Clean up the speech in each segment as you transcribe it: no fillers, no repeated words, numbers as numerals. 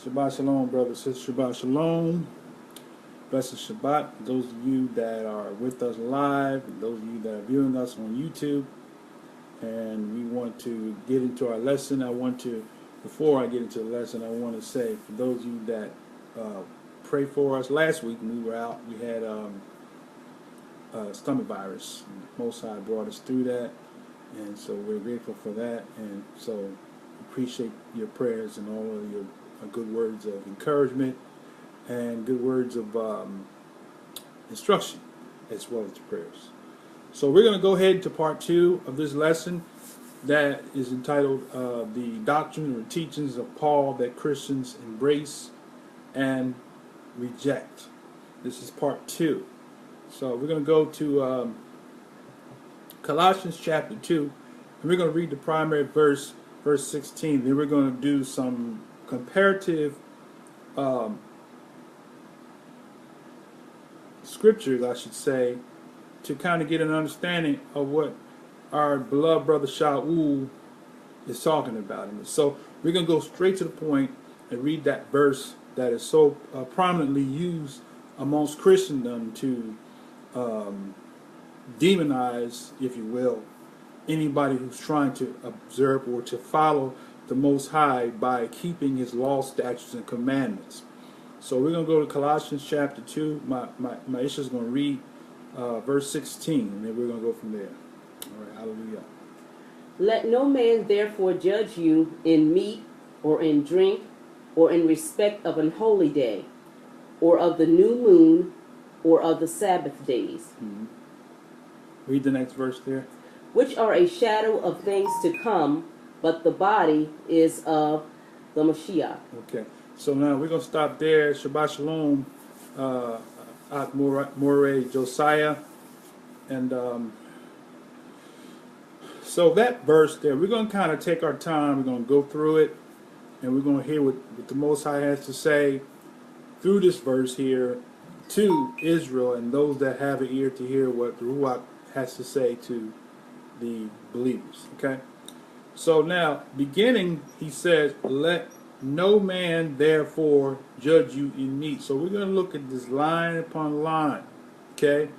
Shabbat Shalom, brothers and sisters. Shabbat Shalom. Blessed Shabbat. Those of you that are with us live, and those of you that are viewing us on YouTube. And we want to get into our lesson. Before I get into the lesson, I want to say, for those of you that pray for us, last week when we were out, we had stomach virus. Most High brought us through that. And so we're grateful for that. And so appreciate your prayers and all of your good words of encouragement and good words of instruction, as well as the prayers. So we're going to go ahead to part 2 of this lesson that is entitled The Doctrine or Teachings of Paul that Christians Embrace and Reject. This is part 2. So we're going to go to Colossians chapter 2, and we're going to read the primary verse 16. Then we're going to do some comparative scriptures, I should say, to kind of get an understanding of what our beloved brother Shaul is talking about. And so we're going to go straight to the point and read that verse that is so prominently used amongst Christendom to demonize, if you will, anybody who's trying to observe or to follow the Most High by keeping His law, statutes, and commandments. So we're going to go to Colossians chapter 2. My issue is going to read verse 16, and then we're going to go from there. All right, hallelujah. Let no man therefore judge you in meat, or in drink, or in respect of an holy day, or of the new moon, or of the Sabbath days. Mm-hmm. Read the next verse there. Which are a shadow of things to come, but the body is of the Mashiach. Okay, so now we're going to stop there. Shabbat Shalom, Moray, Josiah. And so that verse there, we're going to kind of take our time. We're going to go through it, and we're going to hear what the Most High has to say through this verse here to Israel and those that have an ear to hear what the Ruach has to say to the believers. Okay? So now, beginning, he says, let no man therefore judge you in meat. So we're going to look at this line upon line. Okay?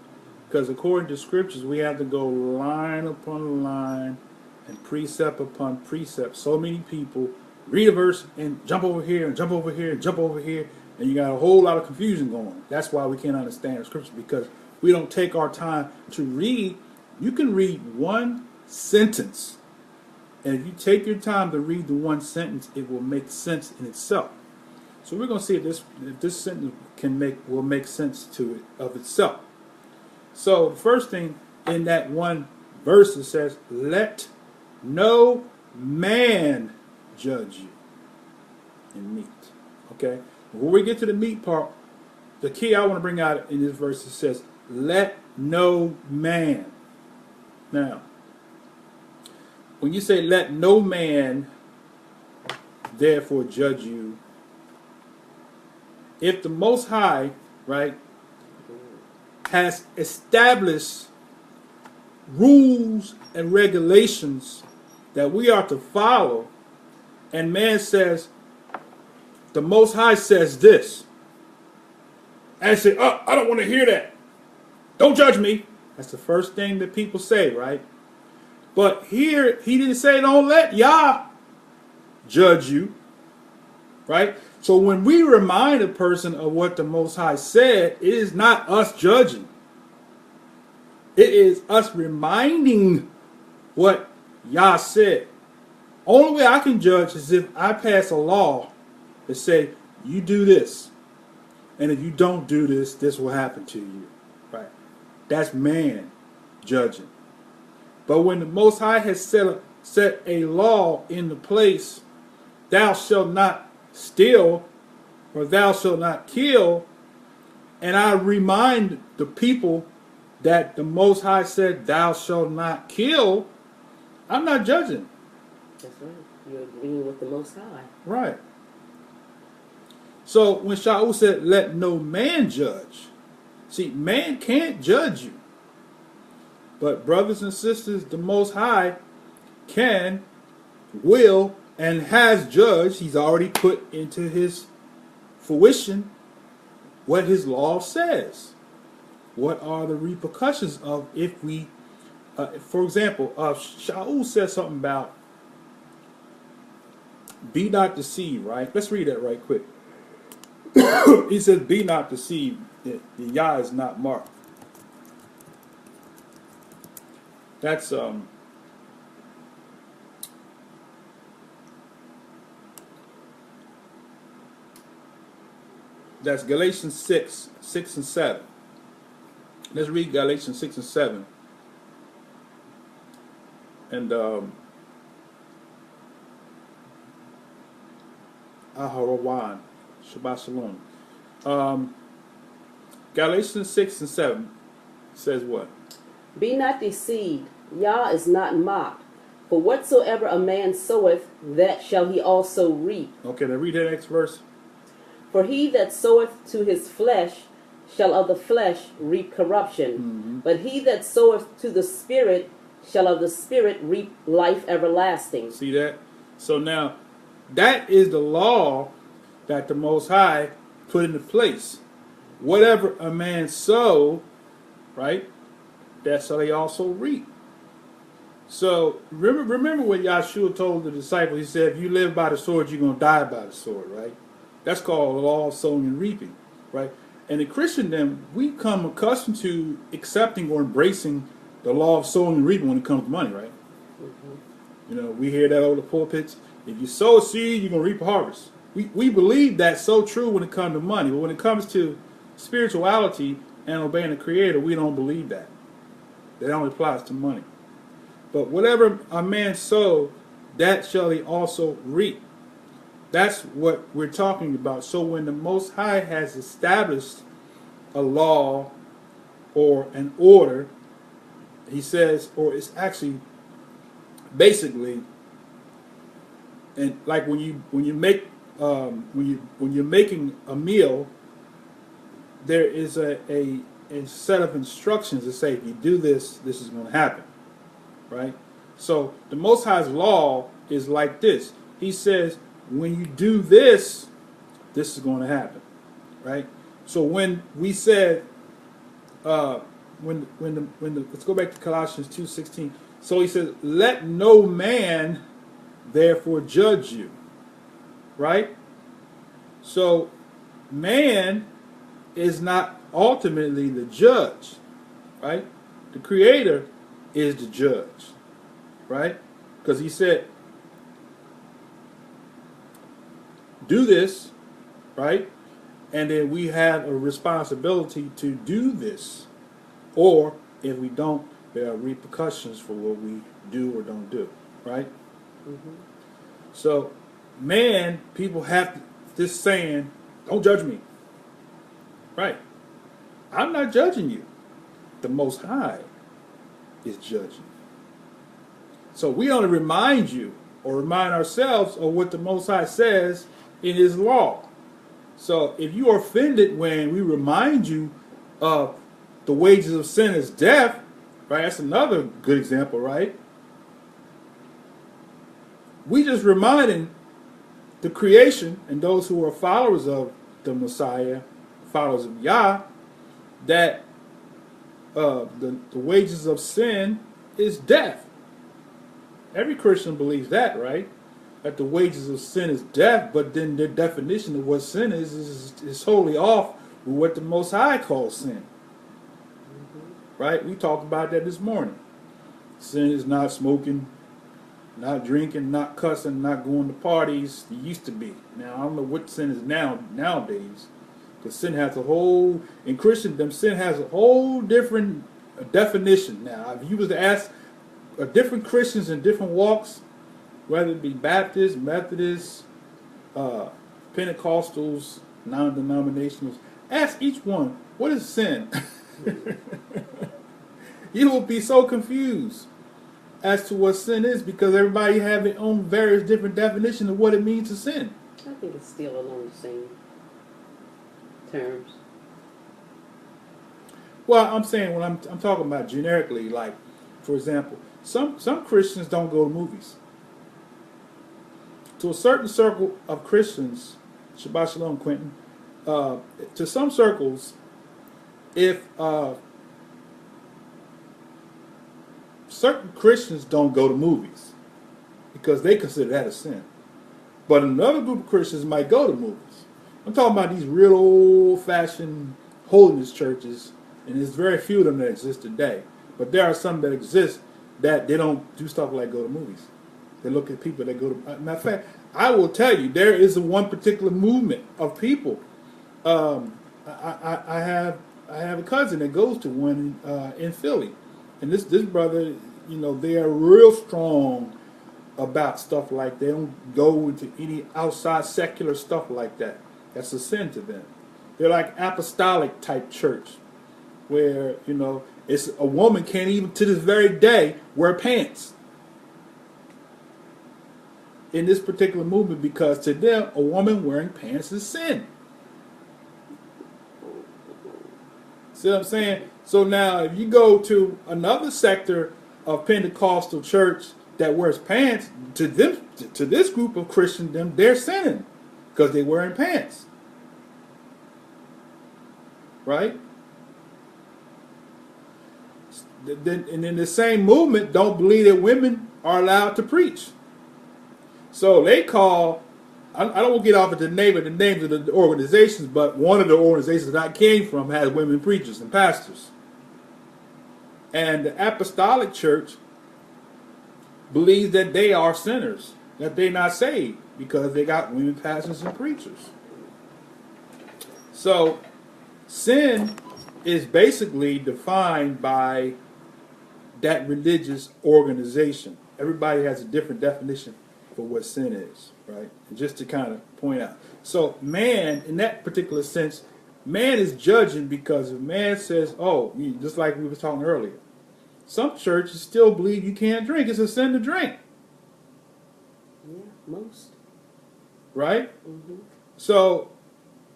Because according to scriptures, we have to go line upon line and precept upon precept. So many people read a verse and jump over here and jump over here and jump over here, and you got a whole lot of confusion going. That's why we can't understand the scripture, because we don't take our time to read. You can read one sentence, and if you take your time to read the one sentence, it will make sense in itself. So we're going to see if this sentence will make sense to it of itself. So the first thing in that one verse, it says, let no man judge you in meat. Okay? Before we get to the meat part, the key I want to bring out in this verse, it says, let no man. Now, when you say let no man therefore judge you, if the Most High, right, has established rules and regulations that we are to follow, and man says, the Most High says this, and say, oh, I don't want to hear that. Don't judge me. That's the first thing that people say, right? But here, he didn't say don't let Yah judge you, right? So when we remind a person of what the Most High said, it is not us judging. It is us reminding what Yah said. Only way I can judge is if I pass a law that say, you do this, and if you don't do this, this will happen to you, right? That's man judging. But when the Most High has set a law in the place, thou shalt not steal, or thou shalt not kill, and I remind the people that the Most High said, thou shalt not kill, I'm not judging. That's right. You're agreeing with the Most High. Right. So when Shaul said, let no man judge, see, man can't judge you. But brothers and sisters, the Most High can, will, and has judged. He's already put into his fruition what his law says. What are the repercussions of if we, for example, Shaul says something about be not deceived, right? Let's read that right quick. He says, be not deceived. The Yah is not marked. That's Galatians 6 and 7. Let's read Galatians 6 and 7. And Aharawan, Shabbat Shalom. Galatians 6 and 7 says what? Be not deceived, Yah is not mocked. For whatsoever a man soweth, that shall he also reap. Okay, now read that next verse. For he that soweth to his flesh shall of the flesh reap corruption. But he that soweth to the Spirit shall of the Spirit reap life everlasting. See that? So now, that is the law that the Most High put into place. Whatever a man sow, right, that shall he also reap. So remember what Yahshua told the disciples. He said, if you live by the sword, you're going to die by the sword, right? That's called the law of sowing and reaping, right? And in Christendom, we come accustomed to accepting or embracing the law of sowing and reaping when it comes to money, right? You know, we hear that over the pulpits. If you sow a seed, you're going to reap a harvest. We believe that's so true when it comes to money. But when it comes to spirituality and obeying the Creator, we don't believe that. That only applies to money. But whatever a man sow, that shall he also reap. That's what we're talking about. So when the Most High has established a law or an order, he says, or it's actually basically, and like when you make when you're making a meal, there is a set of instructions that say if you do this, this is going to happen, right? So the Most High's law is like this. He says, when you do this, this is going to happen, right? So when we said, let's go back to Colossians 2:16. So he says, let no man therefore judge you, right? So man is not ultimately the judge, right? The Creator is the judge, right? Because he said, do this, right? And then we have a responsibility to do this. Or if we don't, there are repercussions for what we do or don't do, right? So, man, people have this saying, don't judge me, right? I'm not judging you. The Most High is judging. So we only remind you or remind ourselves of what the Most High says in His law. So if you are offended when we remind you of the wages of sin is death, right? That's another good example, right? We just reminding the creation and those who are followers of the Messiah, followers of Yah, that the wages of sin is death. Every Christian believes that, right? That the wages of sin is death, but then their definition of what sin is wholly off with what the Most High calls sin. Right? We talked about that this morning. Sin is not smoking, not drinking, not cussing, not going to parties. It used to be. Now, I don't know what sin is nowadays. Because sin has a whole, in Christendom, sin has a whole different definition. Now, if you was to ask different Christians in different walks, whether it be Baptists, Methodists, Pentecostals, non-denominationals, ask each one, what is sin? You will be so confused as to what sin is because everybody have their own various different definitions of what it means to sin. I think it's still along the same terms. Well, I'm saying when I'm talking about generically, like, for example, some Christians don't go to movies. to a certain circle of Christians, Shabbat Shalom, Quentin, to some circles, if certain Christians don't go to movies because they consider that a sin, but another group of Christians might go to movies. I'm talking about these real old-fashioned holiness churches, and there's very few of them that exist today. But there are some that exist that they don't do stuff like go to movies. They look at people that go to. Matter of fact, I will tell you, there is one particular movement of people. I have a cousin that goes to one in Philly, and this brother, they are real strong about stuff like they don't go into any outside secular stuff like that. That's a sin to them. They're like apostolic type church, where it's a woman can't even to this very day wear pants in this particular movement, because to them a woman wearing pants is sin. See what I'm saying? So now if you go to another sector of Pentecostal church that wears pants, to them, to this group of Christians, they're sinning because they're wearing pants. Right? And in the same movement don't believe that women are allowed to preach. So they call, I don't want to get off at the names of the organizations, but one of the organizations that I came from has women preachers and pastors. And the apostolic church believes that they are sinners, that they're not saved because they got women pastors and preachers. So sin is basically defined by that religious organization. Everybody has a different definition for what sin is, right? And just to kind of point out. So man, in that particular sense, man is judging because if man says, just like we were talking earlier, some churches still believe you can't drink. It's a sin to drink. Yeah, most. Right? Mm-hmm. So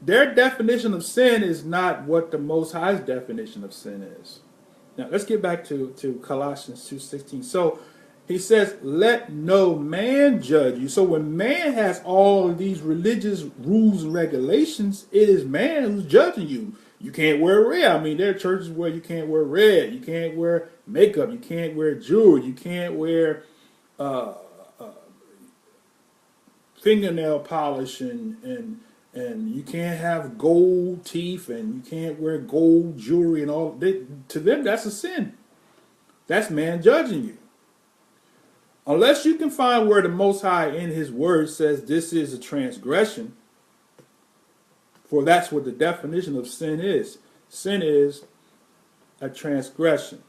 their definition of sin is not what the Most High's definition of sin is. Now let's get back to Colossians 2:16. So he says, let no man judge you. So when man has all of these religious rules and regulations, it is man who's judging you. You can't wear red. I mean, there are churches where you can't wear red. You can't wear makeup. You can't wear jewelry. You can't wear fingernail polish and you can't have gold teeth, and you can't wear gold jewelry and all. To them, that's a sin. That's man judging you. Unless you can find where the Most High in His Word says this is a transgression, for that's what the definition of sin is. Sin is a transgression.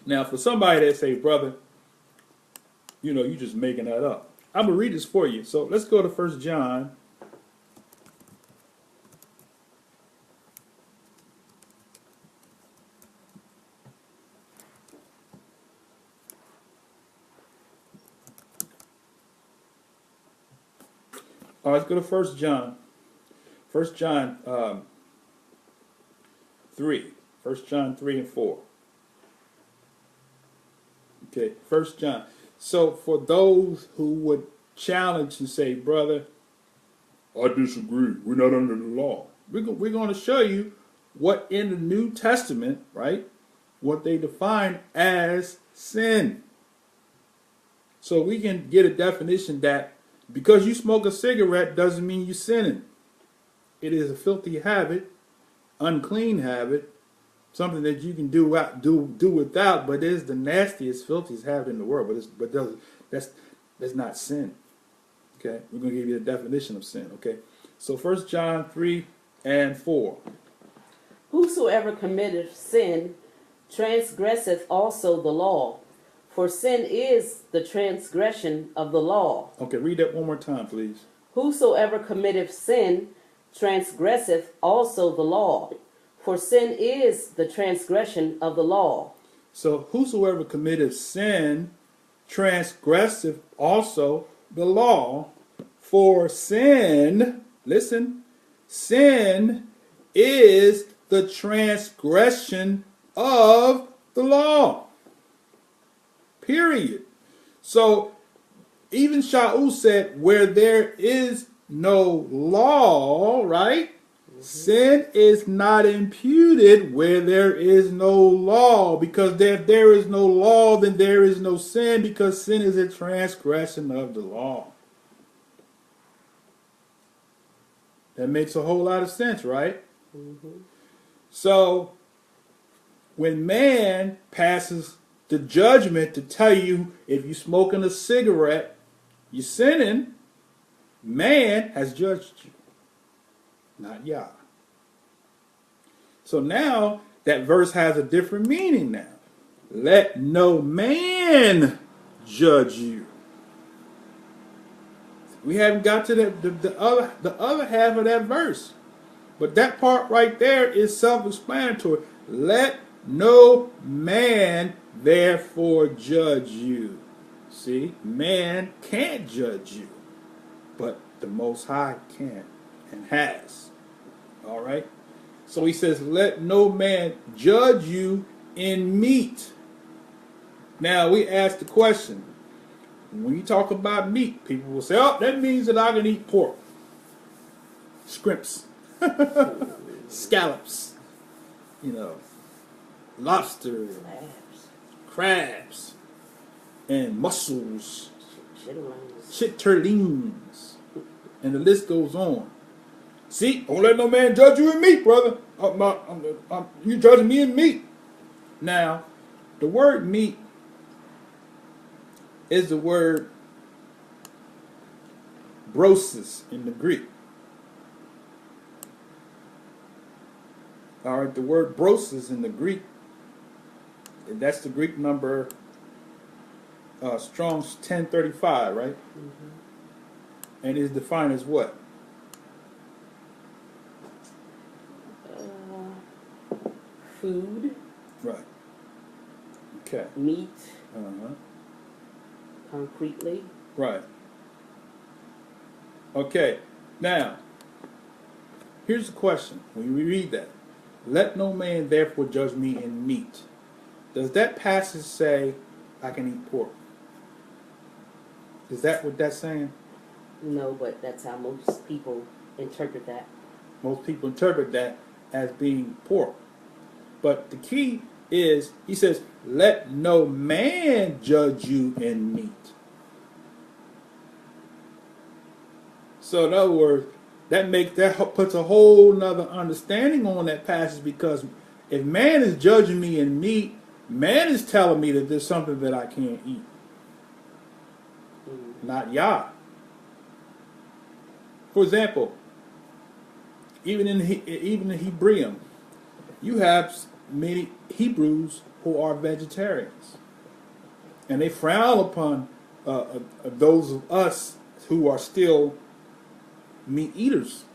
Now, for somebody that say, brother, you're just making that up. I'm going to read this for you. So let's go to 1 John. Let's go to 1 John. 1 John 3. 1 John 3 and 4. Okay, 1 John. So for those who would challenge and say, brother, I disagree. We're not under the law. We're going to show you what in the New Testament, right, what they define as sin. So we can get a definition that because you smoke a cigarette doesn't mean you're sinning. It is a filthy habit, unclean habit, something that you can do without, but it is the nastiest, filthiest habit in the world. That's not sin. Okay, we're going to give you the definition of sin. Okay, so 1 John 3 and 4. Whosoever committeth sin transgresseth also the law. For sin is the transgression of the law. Okay, read that one more time, please. Whosoever committeth sin transgresseth also the law. For sin is the transgression of the law. So whosoever committeth sin transgresseth also the law. For sin, listen, sin is the transgression of the law. Period. So even Shaul said, where there is no law, right? Sin is not imputed where there is no law, because if there is no law, then there is no sin, because sin is a transgression of the law. That makes a whole lot of sense, right? So, when man passes the judgment to tell you if you're smoking a cigarette, you're sinning, man has judged you, not Yah. So now that verse has a different meaning now. Let no man judge you. We haven't got to the other half of that verse. But that part right there is self-explanatory. Let no man therefore judge you. See, man can't judge you, but the Most High can and has. All right? So he says, let no man judge you in meat. Now we ask the question, when you talk about meat, people will say, oh, that means that I can eat pork, scrimps, scallops, lobster, crabs, and mussels, chitterlings, and the list goes on. See, don't let no man judge you in meat, brother. You judging me in meat. Now, the word meat is the word brosis in the Greek. All right, the word brosis in the Greek, that's the Greek number Strong's 1035, right? And is defined as what? Food. Right. Okay. Meat. Uh-huh. Concretely. Right. Okay. Now, here's the question. When we read that, let no man therefore judge me in meat. Does that passage say I can eat pork? Is that what that's saying? No, but that's how most people interpret that. Most people interpret that as being pork. But the key is, he says, let no man judge you in meat. So in other words, that puts a whole nother understanding on that passage, because if man is judging me in meat, man is telling me that there's something that I can't eat. Not Yah. For example, even in Hebrew, you have many Hebrews who are vegetarians, and they frown upon those of us who are still meat eaters.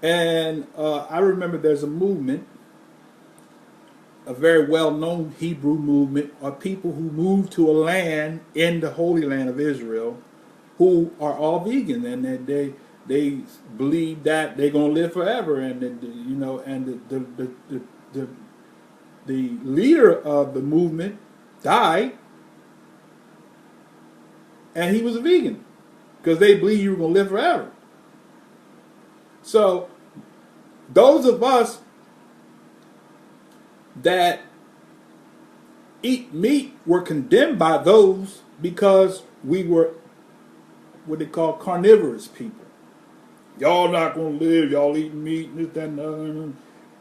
And I remember there's a movement, a very well-known Hebrew movement, of people who moved to a land in the Holy Land of Israel who are all vegan, and they believe that they're gonna live forever, and the leader of the movement died, and he was a vegan because they believe you were gonna live forever. So those of us that eat meat were condemned by those because we were what they call carnivorous people. Y'all not going to live, y'all eating meat, and this, that, and the other.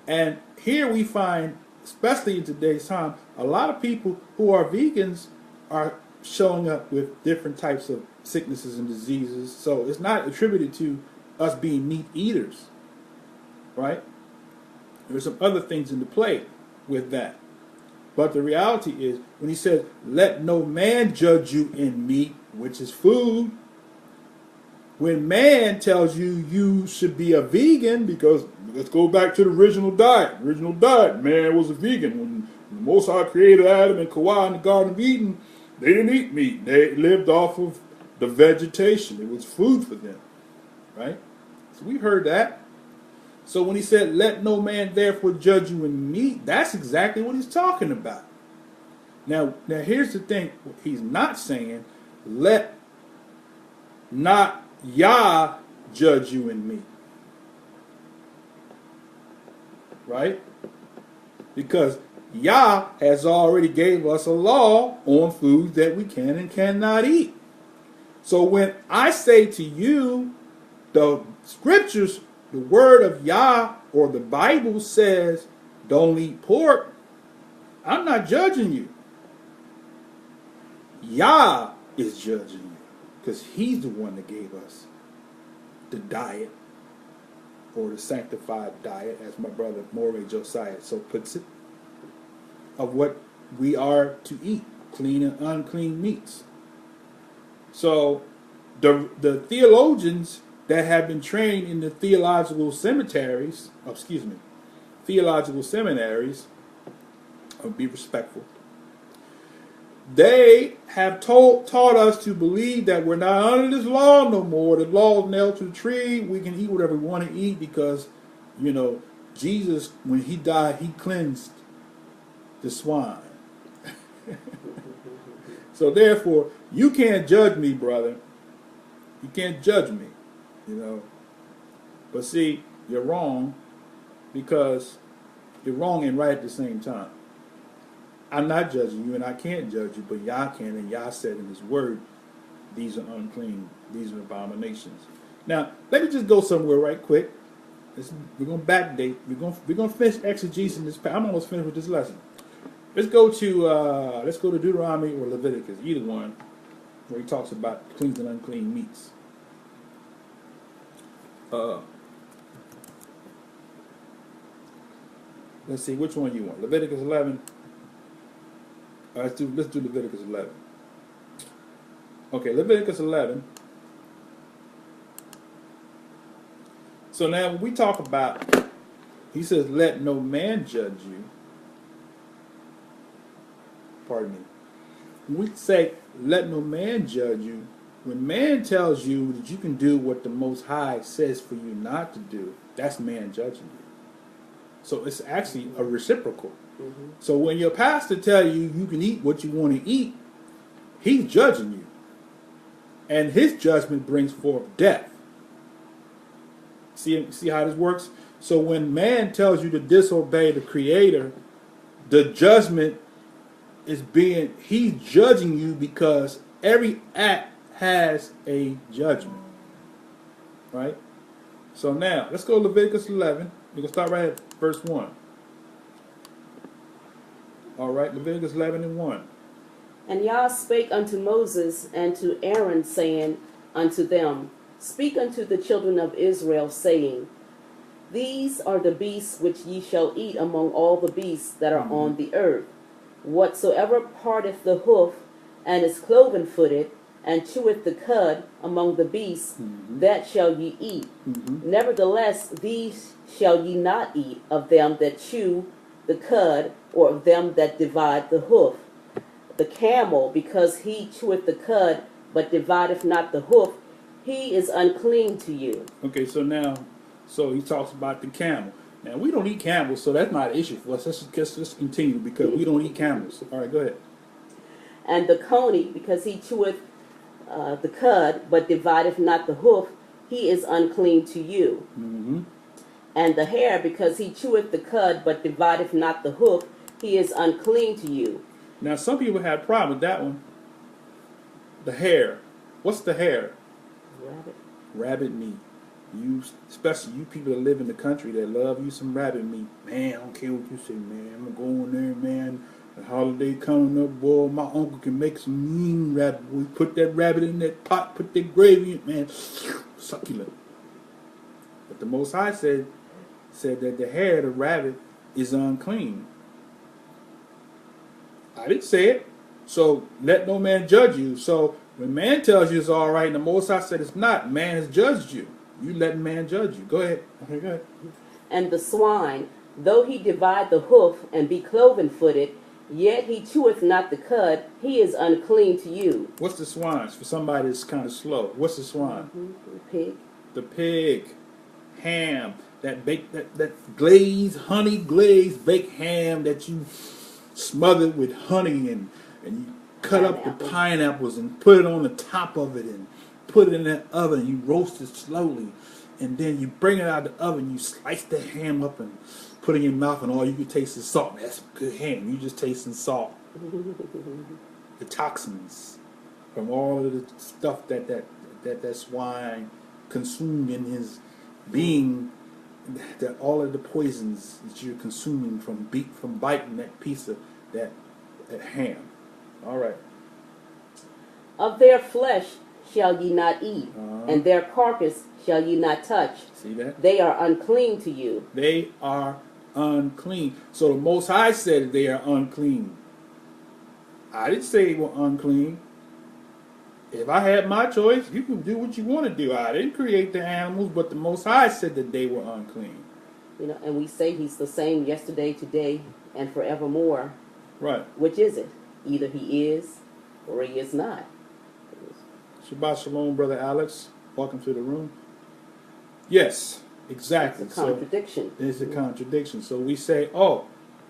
And here we find, especially in today's time, a lot of people who are vegans are showing up with different types of sicknesses and diseases. So it's not attributed to us being meat eaters, right? There's some other things into play with that. But the reality is, when he says, let no man judge you in meat, which is food, when man tells you you should be a vegan, because let's go back to the original diet. Original diet, man was a vegan. When the Most High created Adam and Hawa in the Garden of Eden, they didn't eat meat. They lived off of the vegetation. It was food for them, right? So we heard that. So when he said, let no man therefore judge you in meat, that's exactly what he's talking about. Now here's the thing. He's not saying let not Yah judge you in meat. Right? Because Yah has already gave us a law on foods that we can and cannot eat. So when I say to you, the scriptures, the word of Yah or the Bible says, don't eat pork, I'm not judging you. Yah is judging you because he's the one that gave us the diet or the sanctified diet, as my brother Morey Josiah so puts it, of what we are to eat, clean and unclean meats. So the theologians that have been trained in the theological seminaries, I'll be respectful, they have taught us to believe that we're not under this law no more. The law is nailed to the tree. We can eat whatever we want to eat because, Jesus, when he died, he cleansed the swine. So therefore, you can't judge me, brother. You can't judge me, But see, you're wrong because you're wrong and right at the same time. I'm not judging you, and I can't judge you, but Yah can, and Yah said in His Word, these are unclean, these are abominations. Now, let me just go somewhere right quick. We're going to backdate. We're going to finish exegesis in this. I'm almost finished with this lesson. Let's go to Deuteronomy or Leviticus, either one, where he talks about clean and unclean meats. Let's see, which one you want? Leviticus 11. Let's do Leviticus 11. Okay, Leviticus 11. So now when we talk about, he says, let no man judge you. Pardon me. When we say, let no man judge you, when man tells you that you can do what the Most High says for you not to do, that's man judging you. So it's actually a reciprocal. Mm-hmm. So when your pastor tell you you can eat what you want to eat, he's judging you. And his judgment brings forth death. See how this works? So when man tells you to disobey the Creator, the judgment is he's judging you because every act has a judgment. Right? So now, let's go to Leviticus 11. We're going to start right at verse 1. All right, Leviticus 11 and 1. And Yah spake unto Moses and to Aaron, saying unto them, Speak unto the children of Israel, saying, These are the beasts which ye shall eat among all the beasts that are on the earth. Whatsoever parteth the hoof, and is cloven-footed, and cheweth the cud among the beasts, that shall ye eat. Nevertheless, these shall ye not eat of them that chew the cud, or of them that divide the hoof. The camel, because he cheweth the cud, but divideth not the hoof, he is unclean to you. Okay, so he talks about the camel. Now, we don't eat camels, so that's not an issue for us. Let's continue, because we don't eat camels. All right, go ahead. And the coney, because he cheweth the cud, but divideth not the hoof, he is unclean to you. And the hare, because he cheweth the cud, but divideth not the hoof, he is unclean to you. Now, some people have a problem with that one. The hare. What's the hare? Rabbit meat. Especially you people that live in the country that love you some rabbit meat. Man, I don't care what you say, man. I'm going to go in there, man. The holiday coming up, boy. My uncle can make some mean rabbit. We put that rabbit in that pot, put that gravy in, man. Succulent. But the Most High said that the hair of the rabbit is unclean. I didn't say it. So let no man judge you. So when man tells you it's all right, and the Most High said it's not, man has judged you. You let man judge you. Go ahead. Okay, go ahead. And the swine, though he divide the hoof and be cloven-footed, yet he cheweth not the cud, he is unclean to you. What's the swine? For somebody that's kind of slow. What's the swine? The pig. The pig. Ham. That glazed, honey glazed baked ham that you smothered with honey and you cut up the pineapples and put it on the top of it and put it in that oven. You roast it slowly, and then you bring it out of the oven. You slice the ham up and put it in your mouth, and all you can taste is salt. That's good ham. You just tasting salt. The toxins from all of the stuff that swine consumed in his being, that all of the poisons that you're consuming from biting that piece of that ham. All right. Of their flesh shall ye not eat, and their carcass shall ye not touch. See that? They are unclean to you. They are unclean. So the Most High said they are unclean. I didn't say they were unclean. If I had my choice, you can do what you want to do. I didn't create the animals, but the Most High said that they were unclean. You know, and we say he's the same yesterday, today, and forevermore. Right. Which is it? Either he is or he is not. Shabbat shalom, Brother Alex. Welcome to the room. Yes, exactly. It's a contradiction. So it's a contradiction. So we say, oh,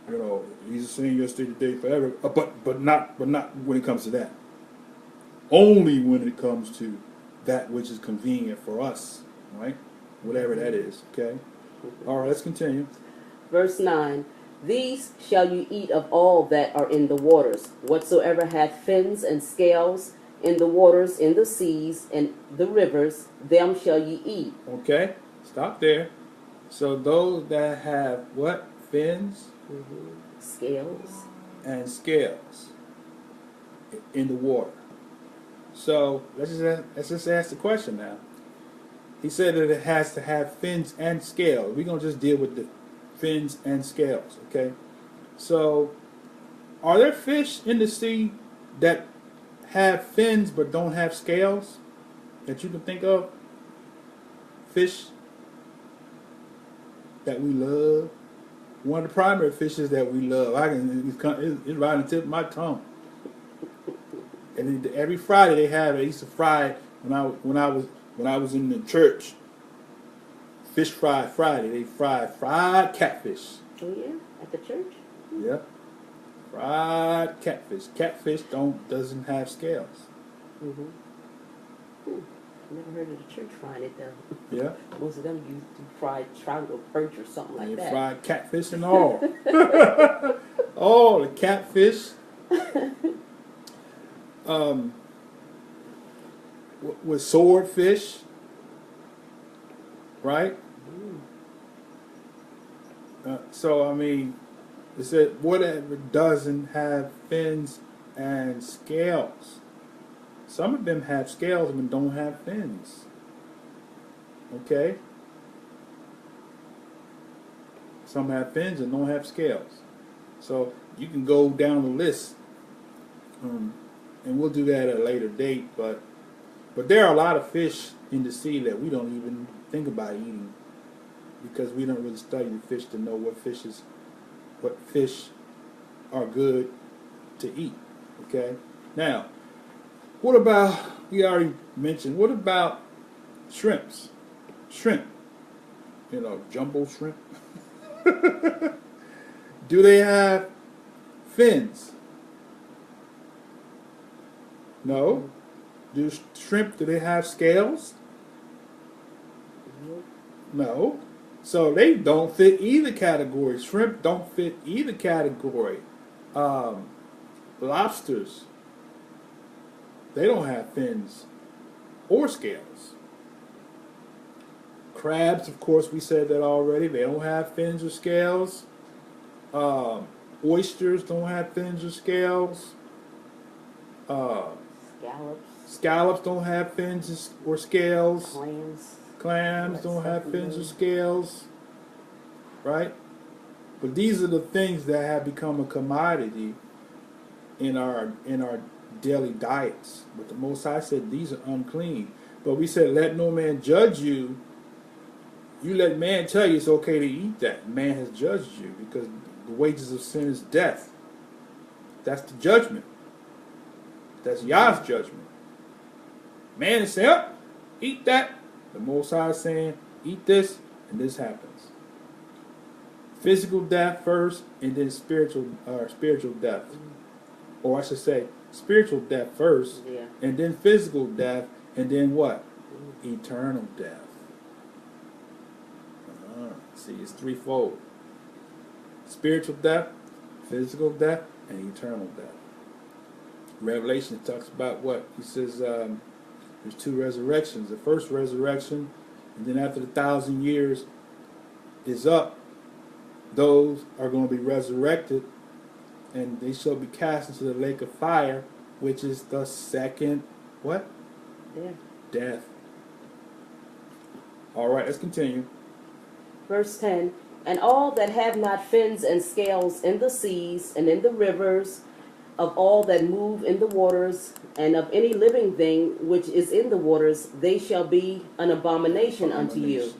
you know, he's the same yesterday, today, forever. But not when it comes to that. Only when it comes to that which is convenient for us, right? Whatever that is, okay? All right, let's continue. Verse 9, these shall you eat of all that are in the waters, whatsoever hath fins and scales in the waters, in the seas, and the rivers, them shall ye eat. Okay, stop there. So those that have what? Fins? Scales. And scales in the water. So let's just ask the question now. He said that it has to have fins and scales. We're going to just deal with the fins and scales, okay? So are there fish in the sea that have fins but don't have scales that you can think of? Fish that we love. One of the primary fishes that we love. It's right on the tip of my tongue. And every Friday they have it. I used to fry it when I was in the church. Fish fry Friday. They fried catfish. Oh yeah, at the church. Yeah, fried catfish. Catfish doesn't have scales. Never heard of the church frying it though. Yeah. Most of them use fried trout or perch or something like that. Fried catfish and all. All the catfish. With swordfish, right? So I mean, it said whatever doesn't have fins and scales. Some of them have scales and don't have fins. Okay? Some have fins and don't have scales. So you can go down the list. And we'll do that at a later date, but there are a lot of fish in the sea that we don't even think about eating because we don't really study the fish to know what fish are good to eat. Okay? Now, what about, we already mentioned, what about shrimps? Shrimp. You know, jumbo shrimp. Do they have fins? No. Do they have scales? No. So they don't fit either category. Shrimp don't fit either category. Lobsters, they don't have fins or scales. Crabs, of course, we said that already. They don't have fins or scales. Oysters don't have fins or scales. Scallops don't have fins or scales. Clams don't have fins or scales. Right? But these are the things that have become a commodity in our daily diets. But the Most High said these are unclean. But we said, let no man judge you. You let man tell you it's okay to eat that. Man has judged you because the wages of sin is death. That's the judgment. That's Yah's judgment. Man is saying, oh, eat that. The Most High is saying, eat this, and this happens. Physical death first, and then spiritual death. Or I should say, spiritual death first, Yeah. and then physical death, and then what? Eternal death. See, it's threefold: spiritual death, physical death, and eternal death. Revelation talks about what? He says there's two resurrections. The first resurrection, and then after the 1,000 years is up, those are going to be resurrected, and they shall be cast into the lake of fire, which is the second, what? Yeah. Death. All right, let's continue. Verse 10, and all that have not fins and scales in the seas and in the rivers, of all that move in the waters, and of any living thing which is in the waters, they shall be an abomination unto you.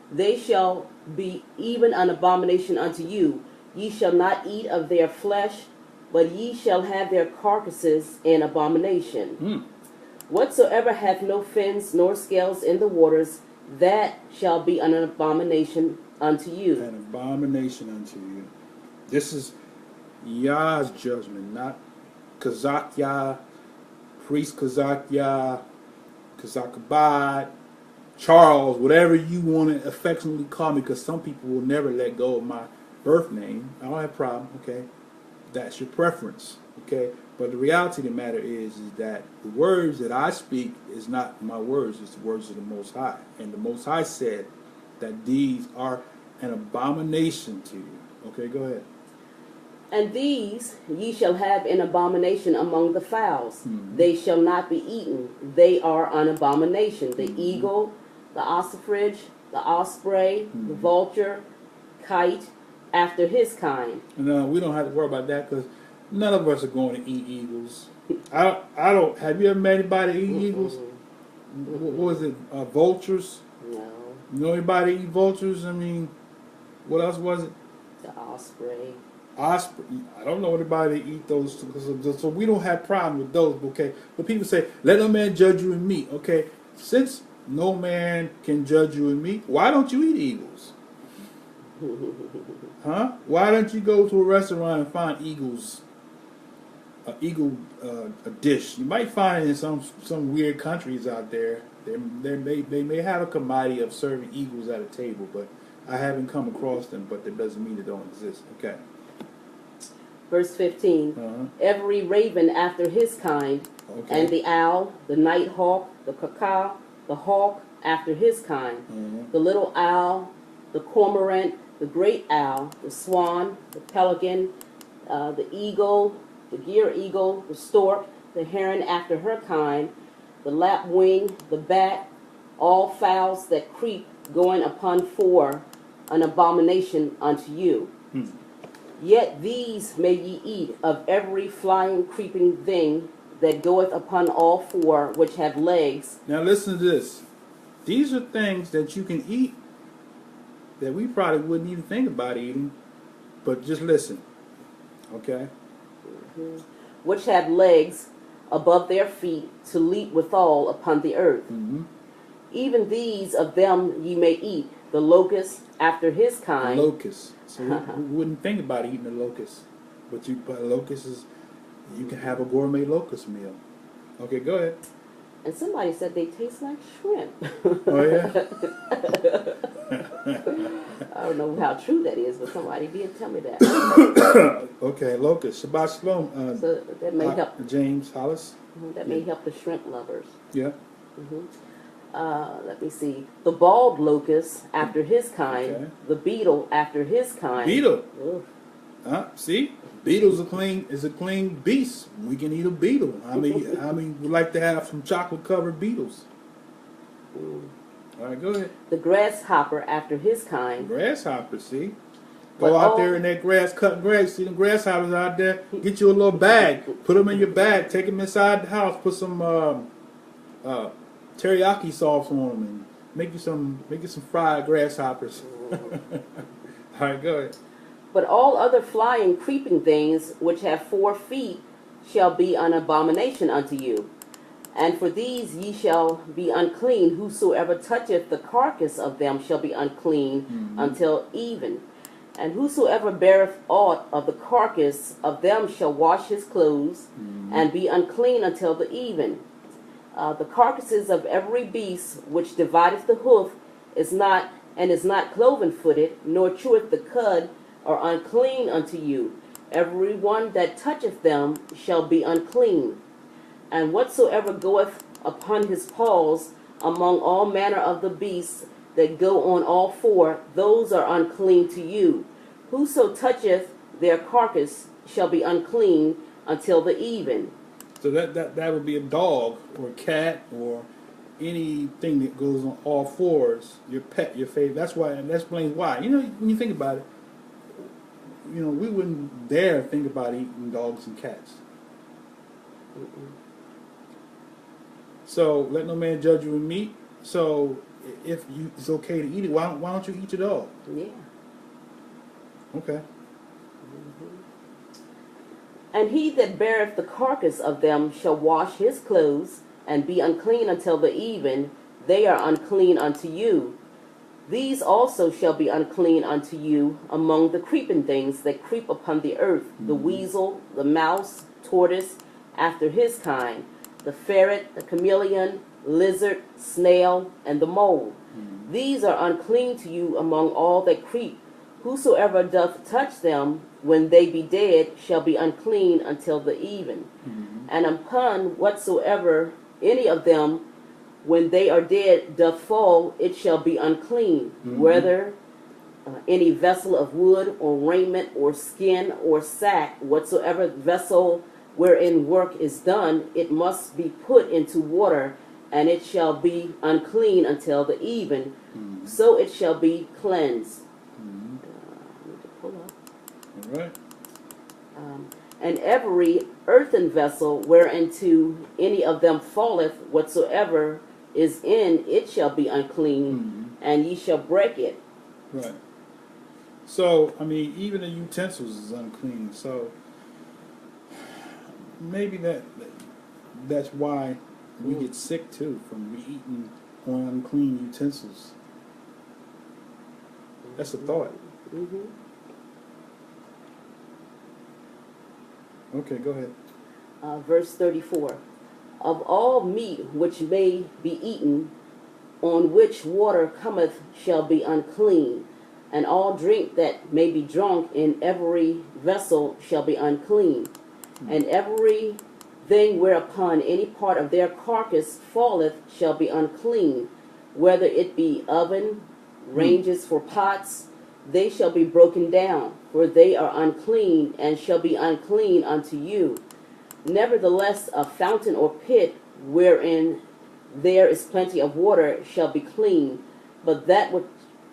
They shall be even an abomination unto you. Ye shall not eat of their flesh, but ye shall have their carcasses in abomination. Whatsoever hath no fins nor scales in the waters, that shall be an abomination unto you. An abomination unto you. This is Yah's judgment, not Kazak Yah, Priest Kazak Yah, Kazakabad, Charles, whatever you want to affectionately call me, because some people will never let go of my birth name. I don't have a problem, okay? That's your preference, okay? But the reality of the matter is that the words that I speak is not my words, it's the words of the Most High. And the Most High said that these are an abomination to you. Okay, go ahead. And these ye shall have in abomination among the fowls. They shall not be eaten. They are an abomination. The eagle, the ossifrage, the osprey, the vulture, kite, after his kind. No, we don't have to worry about that because none of us are going to eat eagles. I don't. Have you ever met anybody that eat eagles? What was it? Vultures? No. You know anybody eat vultures? I mean, what else was it? The osprey. Osprey. I don't know anybody that eat those, so we don't have problem with those. Okay, but people say, "Let no man judge you in meat." Okay, since no man can judge you in meat, why don't you eat eagles? Huh? Why don't you go to a restaurant and find eagles? A dish. You might find it in some weird countries out there. They may have a commodity of serving eagles at a table, but I haven't come across them. But that doesn't mean they don't exist. Okay. Verse 15. Every raven after his kind, and the owl, the night hawk, the cuckoo, the hawk after his kind, the little owl, the cormorant, the great owl, the swan, the pelican, the eagle, the gier eagle, the stork, the heron after her kind, the lapwing, the bat, all fowls that creep going upon four, an abomination unto you. Yet these may ye eat of every flying, creeping thing that goeth upon all four, which have legs. Now listen to this. These are things that you can eat that we probably wouldn't even think about eating, but just listen. Okay? Which have legs above their feet to leap withal upon the earth. Even these of them ye may eat, the locust after his kind. The locust. So we wouldn't think about eating a locust. But locust is, you can have a gourmet locust meal. Okay, go ahead. And somebody said they taste like shrimp. Oh, yeah? I don't know how true that is, but somebody did tell me that. Okay, locust. Shabbat Shalom. So that may help. James Hollis. That may help the shrimp lovers. Yeah. Let me see. The bald locust after his kind. Okay. The beetle after his kind. Beetle. Ugh. See? Beetle's a clean beast. We can eat a beetle. I mean, we like to have some chocolate-covered beetles. All right, go ahead. The grasshopper after his kind. Grasshopper, see? But Go out there in that grass, cutting grass. See them grasshoppers out there? Get you a little bag. Put them in your bag. Take them inside the house. Put some teriyaki sauce on them and make you some fried grasshoppers. All right, go ahead. But all other flying, creeping things which have 4 feet shall be an abomination unto you. And for these ye shall be unclean. Whosoever toucheth the carcass of them shall be unclean until even. And whosoever beareth aught of the carcass of them shall wash his clothes, and be unclean until the even. The carcasses of every beast which divideth the hoof is not cloven-footed, nor cheweth the cud, are unclean unto you. Every one that toucheth them shall be unclean. And whatsoever goeth upon his paws among all manner of the beasts that go on all four, those are unclean to you. Whoso toucheth their carcass shall be unclean until the even. So that would be a dog or a cat or anything that goes on all fours. Your pet, your favorite. That's why. And that explains why. You know, when you think about it, you know, we wouldn't dare think about eating dogs and cats. So let no man judge you in meat. So if it's okay to eat it, why don't you eat your dog? Yeah. Okay. And he that beareth the carcass of them shall wash his clothes, and be unclean until the even. They are unclean unto you. These also shall be unclean unto you among the creeping things that creep upon the earth, the weasel, the mouse, tortoise, after his kind, the ferret, the chameleon, lizard, snail, and the mole. These are unclean to you among all that creep. Whosoever doth touch them when they be dead shall be unclean until the even. And upon whatsoever any of them when they are dead doth fall, it shall be unclean, whether any vessel of wood or raiment or skin or sack, whatsoever vessel wherein work is done, it must be put into water, and it shall be unclean until the even. So it shall be cleansed. I need to pull up. All right. And every earthen vessel whereinto any of them falleth, whatsoever is in it shall be unclean, and ye shall break it. Right. So, I mean, even the utensils is unclean. So, maybe that's why we get sick too, from eating on unclean utensils. That's a thought. Okay, go ahead. Verse 34. Of all meat which may be eaten, on which water cometh, shall be unclean, and all drink that may be drunk in every vessel shall be unclean. And every thing whereupon any part of their carcass falleth shall be unclean, whether it be oven, ranges for pots, they shall be broken down, for they are unclean, and shall be unclean unto you. Nevertheless, a fountain or pit wherein there is plenty of water shall be clean, but that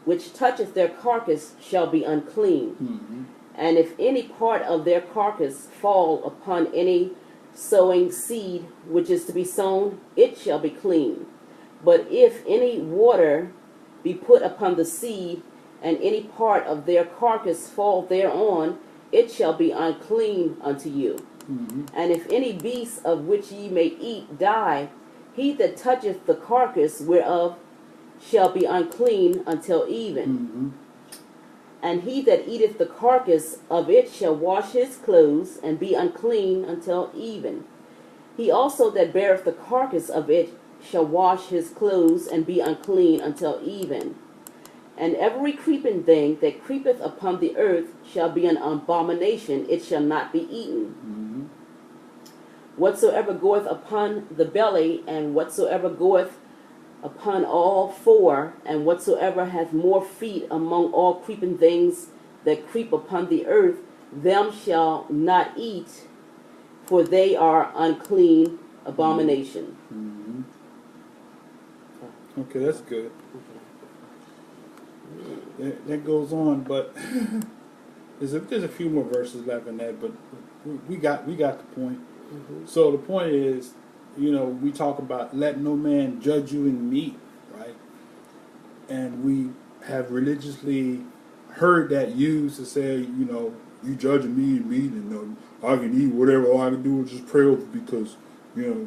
which toucheth their carcass shall be unclean. And if any part of their carcass fall upon any sowing seed which is to be sown, it shall be clean. But if any water be put upon the seed, and any part of their carcass fall thereon, it shall be unclean unto you. And if any beast of which ye may eat die, he that toucheth the carcass whereof shall be unclean until even. And he that eateth the carcass of it shall wash his clothes, and be unclean until even. He also that beareth the carcass of it shall wash his clothes, and be unclean until even. And every creeping thing that creepeth upon the earth shall be an abomination, it shall not be eaten. Whatsoever goeth upon the belly, and whatsoever goeth upon all four, and whatsoever hath more feet among all creeping things that creep upon the earth, them shall not eat, for they are unclean abomination. Okay, that's good. That goes on, but there's a few more verses left in that, but we got the point. So the point is, you know, we talk about let no man judge you in meat, right? And we have religiously heard that used to say, you know, you judging me in meat, and I can eat whatever. All I can do is just pray over, because, you know,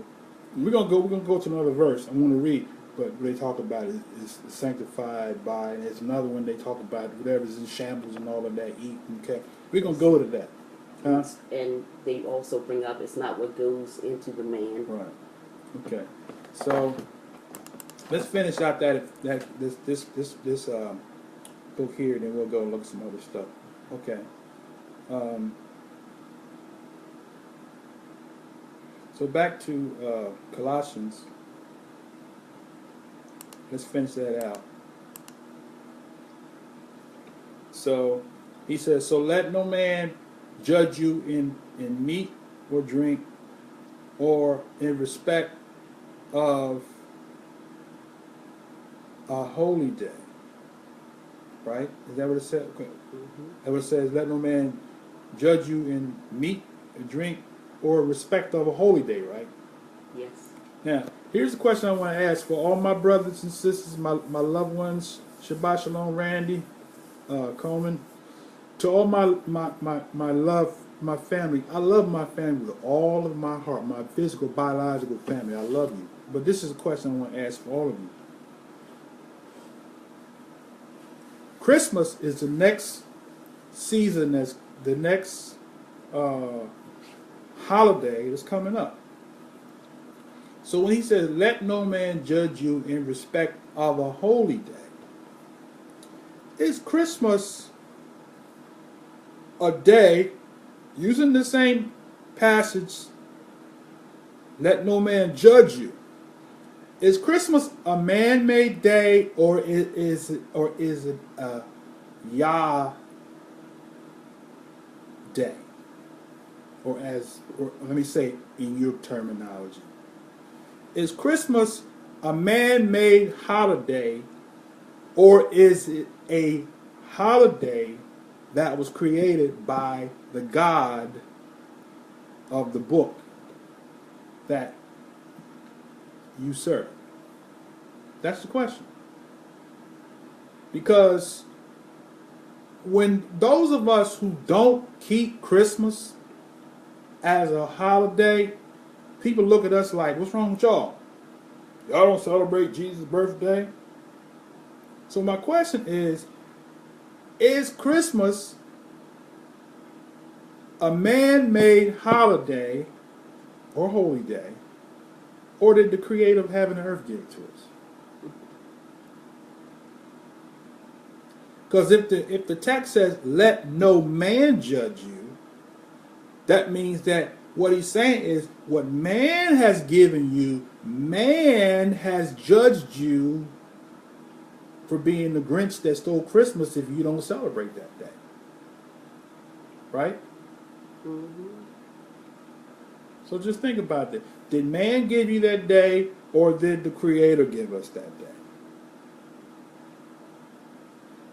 we're gonna go to another verse. I want to read but they talk about it is sanctified by, and there's another one they talk about whatever's in shambles and all of that, eat. Okay, we're going to go to that. Huh? And they also bring up it's not what goes into the man. Right. Okay. So let's finish out this book here, then we'll go and look at some other stuff. Okay. So back to Colossians. Let's finish that out. So he says, so let no man judge you in meat or drink, or in respect of a holy day. Right? Is that what it says? Okay. Mm-hmm. That what it says, let no man judge you in meat or drink, or respect of a holy day, right? Yes. Now, here's the question I want to ask for all my brothers and sisters, my loved ones. Shabbat Shalom, Randy, Coleman. To all my love, my family. I love my family with all of my heart, my physical, biological family. I love you. But this is a question I want to ask for all of you. Christmas is the next season, that's the next holiday that's coming up. So when he says, let no man judge you in respect of a holy day, is Christmas a day, using the same passage, let no man judge you? Is Christmas a man-made day, or is it a Yah day? Or let me say in your terminology, is Christmas a man-made holiday, or is it a holiday that was created by the God of the book that you serve? That's the question. Because when those of us who don't keep Christmas as a holiday, people look at us like, what's wrong with y'all? Y'all don't celebrate Jesus' birthday? So my question is Christmas a man-made holiday or holy day, or did the creator of heaven and earth give it to us? Because if the text says, let no man judge you, that means that what he's saying is, what man has given you, man has judged you for being the Grinch that stole Christmas if you don't celebrate that day. Right? Mm-hmm. So just think about that. Did man give you that day, or did the Creator give us that day?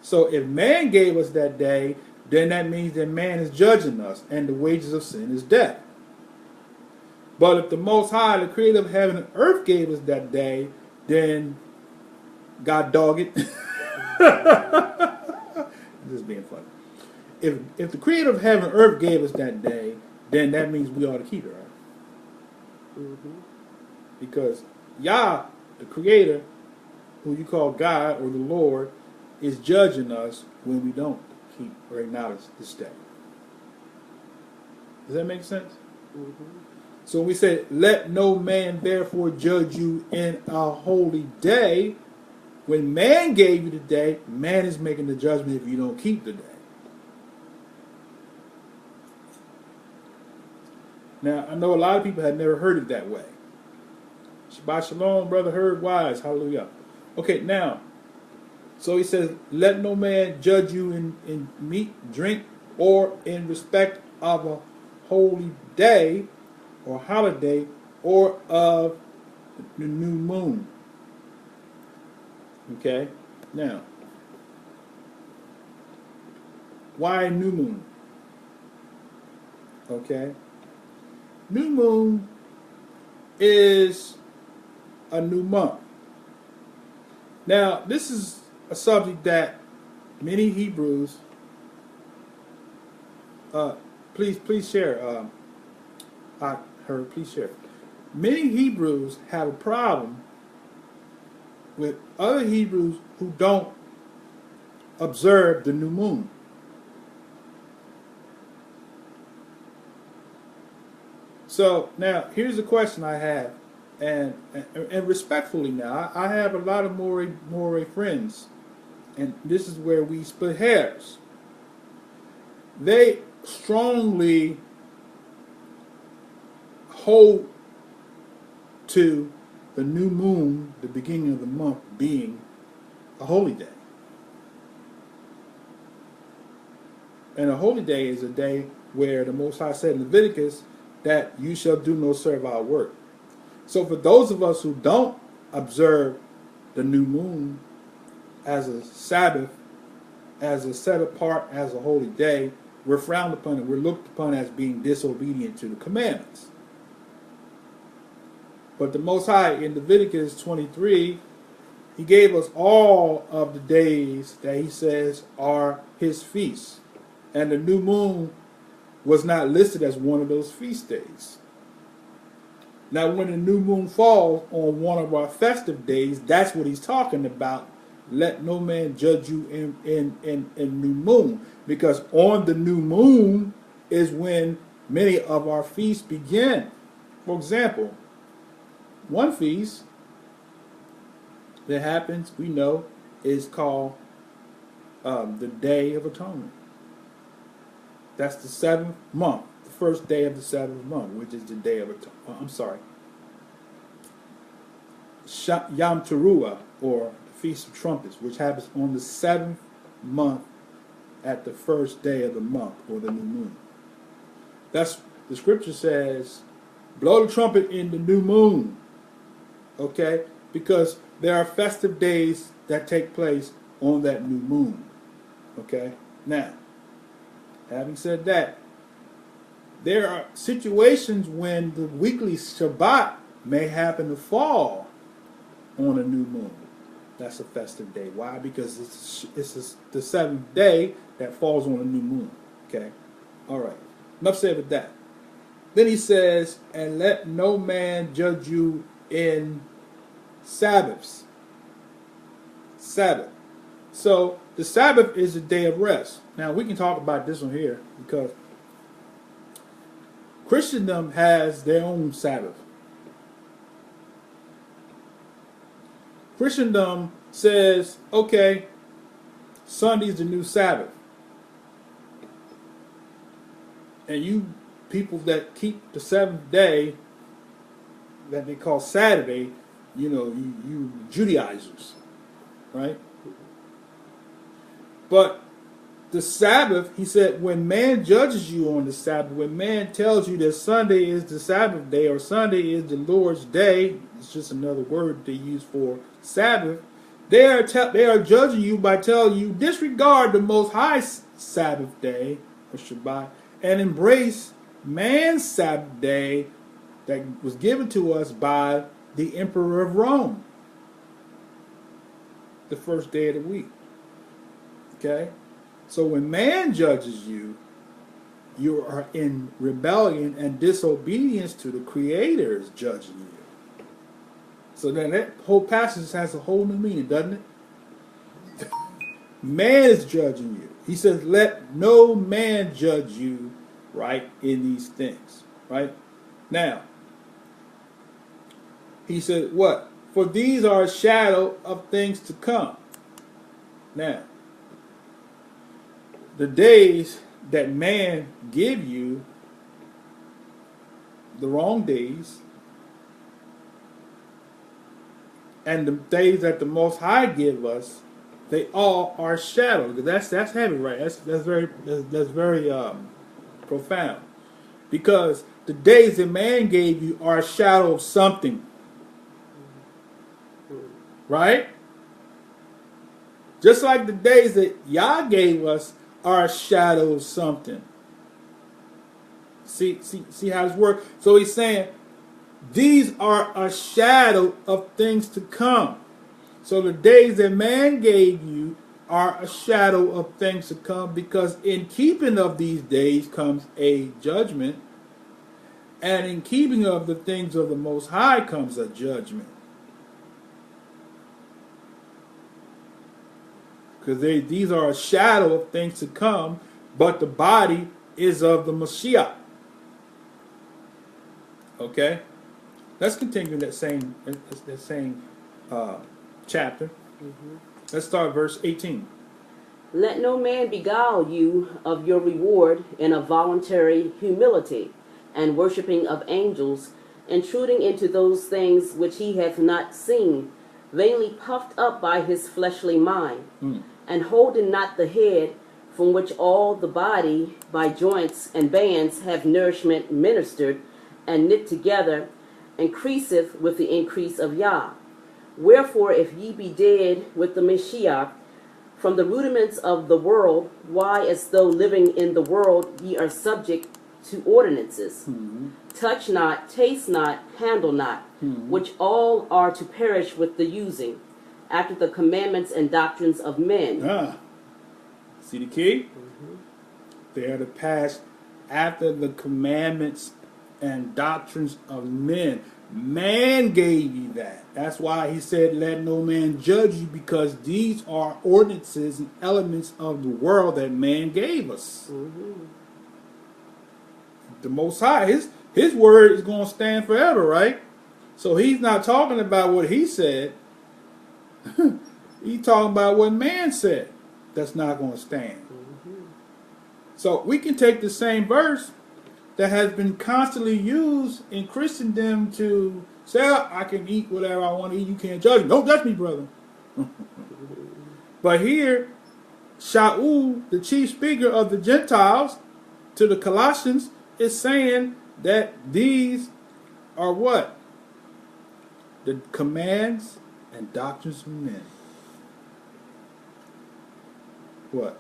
So if man gave us that day, then that means that man is judging us, and the wages of sin is death. But if the Most High, the Creator of heaven and earth, gave us that day, then God dog it. Just being funny. If the Creator of heaven and earth gave us that day, then that means we ought to keep it, right? Mm-hmm. Because Yah, the Creator, who you call God or the Lord, is judging us when we don't keep or acknowledge this day. Does that make sense? Mm-hmm. So we say, let no man therefore judge you in a holy day. When man gave you the day, man is making the judgment if you don't keep the day. Now, I know a lot of people have never heard it that way. Shabbat Shalom, Brother Herb Wise. Hallelujah. Okay, now, so he says, let no man judge you in meat, drink, or in respect of a holy day or holiday, or of the new moon. Okay? Now, why new moon? Okay? New moon is a new month. Now, this is a subject that many Hebrews, please share. Please share. Many Hebrews have a problem with other Hebrews who don't observe the new moon. So now here's a question I have, and respectfully now, I have a lot of Morey friends, and this is where we split hairs. They strongly hold to the new moon, the beginning of the month, being a holy day. And a holy day is a day where the Most High said in Leviticus that you shall do no servile work. So for those of us who don't observe the new moon as a Sabbath, as a set apart, as a holy day, we're frowned upon and we're looked upon as being disobedient to the commandments. But the Most High in Leviticus 23, He gave us all of the days that He says are His feasts. And the new moon was not listed as one of those feast days. Now, when the new moon falls on one of our festive days, that's what He's talking about. Let no man judge you in new moon. Because on the new moon is when many of our feasts begin. For example, one feast that happens, we know, is called the Day of Atonement. That's the 7th month, the first day of the 7th month, which is the Day of Atonement. Yom Teruah, or the Feast of Trumpets, which happens on the 7th month at the first day of the month, or the new moon. That's the scripture says, blow the trumpet in the new moon. Okay? Because there are festive days that take place on that new moon. Okay? Now, having said that, there are situations when the weekly Shabbat may happen to fall on a new moon. That's a festive day. Why? Because it's the 7th day that falls on a new moon. Okay? All right. Enough said with that. Then he says, and let no man judge you in Sabbaths. Sabbath. So the Sabbath is a day of rest. Now we can talk about this one here because Christendom has their own Sabbath. Christendom says, okay, Sunday's the new Sabbath. And you people that keep the 7th day that they call Saturday, you Judaizers, right? But the Sabbath, he said, when man judges you on the Sabbath, when man tells you that Sunday is the Sabbath day or Sunday is the Lord's day, it's just another word they use for Sabbath, they are judging you by telling you disregard the Most High Sabbath day or Shabbat and embrace man's Sabbath day that was given to us by the Emperor of Rome, the first day of the week. Okay? So when man judges you, you are in rebellion and disobedience to the Creator's judging you. So then that whole passage has a whole new meaning, doesn't it? Man is judging you. He says, let no man judge you, right, in these things. Right? Now, he said, what? For these are a shadow of things to come. Now, the days that man give you, the wrong days, and the days that the Most High give us, they all are shadows. That's heavy, right? That's very profound. Because the days that man gave you are a shadow of something, right? Just like the days that Yah gave us are a shadow of something. See how this works? So he's saying these are a shadow of things to come. So the days that man gave you are a shadow of things to come, because in keeping of these days comes a judgment, and in keeping of the things of the Most High comes a judgment. because these are a shadow of things to come, but the body is of the Mashiach. Okay, let's continue that same chapter. Let's start verse 18. Let no man beguile you of your reward in a voluntary humility, and worshipping of angels, intruding into those things which he hath not seen, vainly puffed up by his fleshly mind, and holding not the head, from which all the body by joints and bands have nourishment ministered, and knit together, increaseth with the increase of Yah. Wherefore, if ye be dead with the Mashiach, from the rudiments of the world, why, as though living in the world, ye are subject to ordinances? Touch not, taste not, handle not, which all are to perish with the using, after the commandments and doctrines of men. See the key? They are to pass after the commandments and doctrines of men. Man gave you that. That's why he said, let no man judge you, because these are ordinances and elements of the world that man gave us. The Most High, his word is going to stand forever, right? So he's not talking about what he said. He's talking about what man said that's not going to stand. So we can take the same verse that has been constantly used in Christendom to say, I can eat whatever I want to eat, you can't judge me. Don't judge me, brother. But here, Shaul, the chief speaker of the Gentiles, to the Colossians, is saying that these are what? The commands and doctrines of men. What?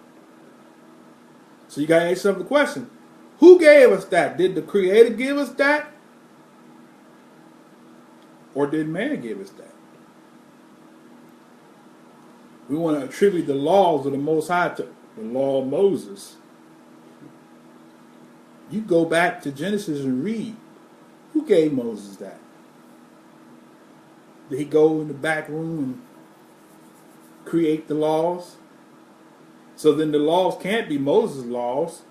So you got to ask yourself the question. Who gave us that? Did the Creator give us that? Or did man give us that? We want to attribute the laws of the Most High to the law of Moses. You go back to Genesis and read. Who gave Moses that? Did he go in the back room and create the laws? So then the laws can't be Moses' laws.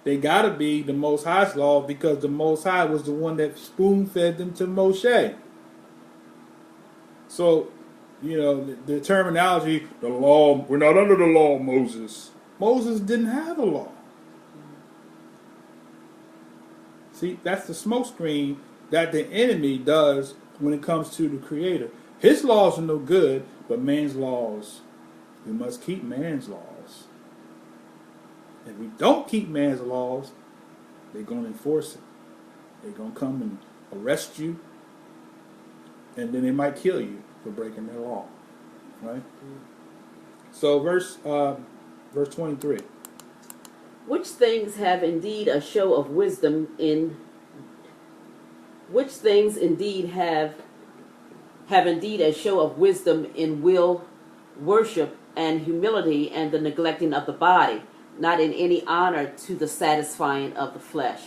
They got to be the Most High's laws, because the Most High was the one that spoon-fed them to Moshe. So, you know, the terminology, the law, we're not under the law of Moses. Moses didn't have a law. See, that's the smokescreen that the enemy does when it comes to the Creator. His laws are no good, but man's laws, we must keep man's laws. If we don't keep man's laws, they're going to enforce it. They're going to come and arrest you, and then they might kill you for breaking their law. Right? So verse 23. Which things have indeed a show of wisdom in which things indeed have indeed a show of wisdom in will, worship, and humility, and the neglecting of the body, not in any honor to the satisfying of the flesh.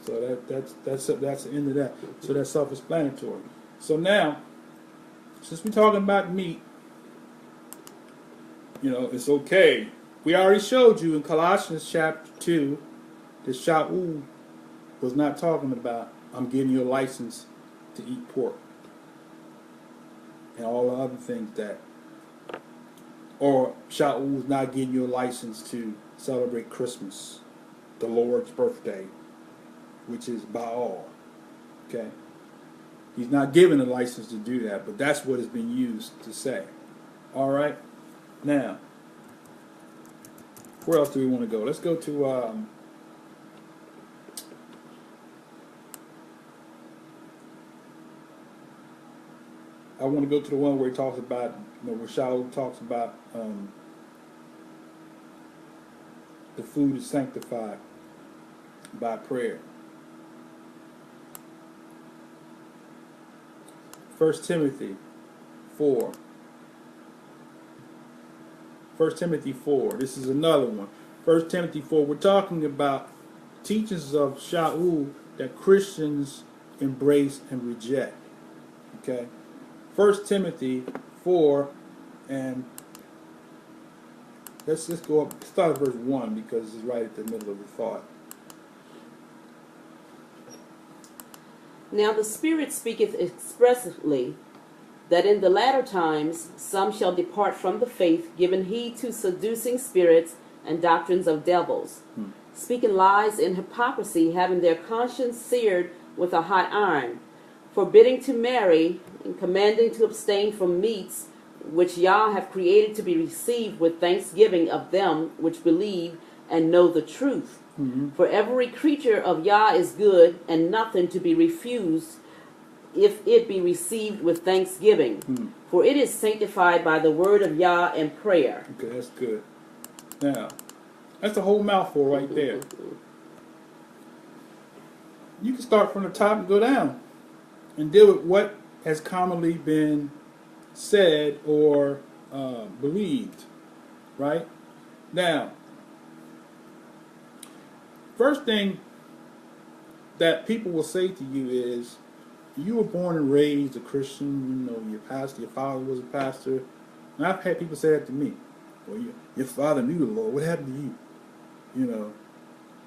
So that's the end of that. So that's self-explanatory. So now, since we're talking about meat, you know, it's okay. We already showed you in Colossians chapter 2 that Shaul was not talking about, I'm giving you a license to eat pork and all the other things that, or Shaul was not giving you a license to celebrate Christmas, the Lord's birthday, which is Baal. Okay? He's not given a license to do that, but that's what has been used to say. All right? Now, where else do we want to go? Let's go to I want to go to the one where he talks about, you know, where Shaul talks about the food is sanctified by prayer. 1 Timothy 4. 1 Timothy 4. This is another one. 1 Timothy 4. We're talking about teachings of Shaul that Christians embrace and reject. Okay? 1 Timothy 4 and let's go up. Start at verse 1 because it's right at the middle of the thought. Now the Spirit speaketh expressly that in the latter times some shall depart from the faith, giving heed to seducing spirits and doctrines of devils, speaking lies in hypocrisy, having their conscience seared with a hot iron, forbidding to marry, and commanding to abstain from meats which Yah have created to be received with thanksgiving of them which believe and know the truth. For every creature of Yah is good, and nothing to be refused if it be received with thanksgiving. For it is sanctified by the word of Yah and prayer. Okay, that's good. Now, that's a whole mouthful right there. You can start from the top and go down and deal with what has commonly been said or believed, right? Now, first thing that people will say to you is, you were born and raised a Christian, you know, your pastor, your father was a pastor. And I've had people say that to me. Well, your father knew the Lord. What happened to you? You know,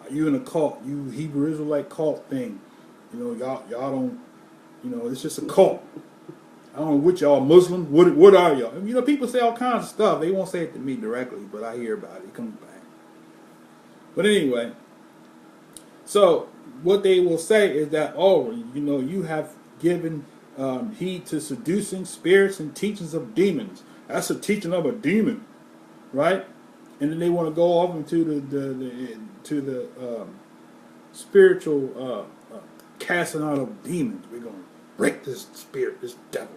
are you in a cult? You Hebrew Israelite cult thing. You know, y'all don't, you know, it's just a cult. I don't know what y'all, Muslim. What are y'all? You know, people say all kinds of stuff. They won't say it to me directly, but I hear about it. It comes back. But anyway, so what they will say is that, oh, you know, you have given heed to seducing spirits and teachings of demons. That's a teaching of a demon, right? And then they want to go off into the spiritual casting out of demons. We're going to break this spirit, this devil.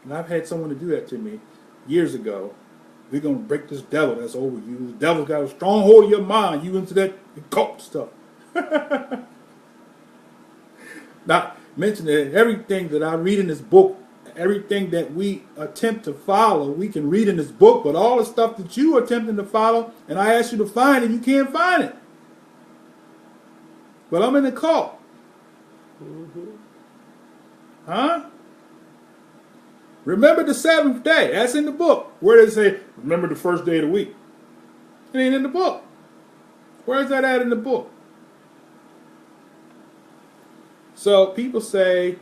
And I've had someone to do that to me years ago. We're going to break this devil that's over you. The devil's got a strong hold of your mind. You into that cult stuff. Not mention that everything that I read in this book, everything that we attempt to follow, we can read in this book, but all the stuff that you are attempting to follow, and I ask you to find it, you can't find it. But I'm in the cult. Huh? Remember the seventh day. That's in the book. Where does it say, remember the first day of the week? It ain't in the book. Where is that at in the book? So people say,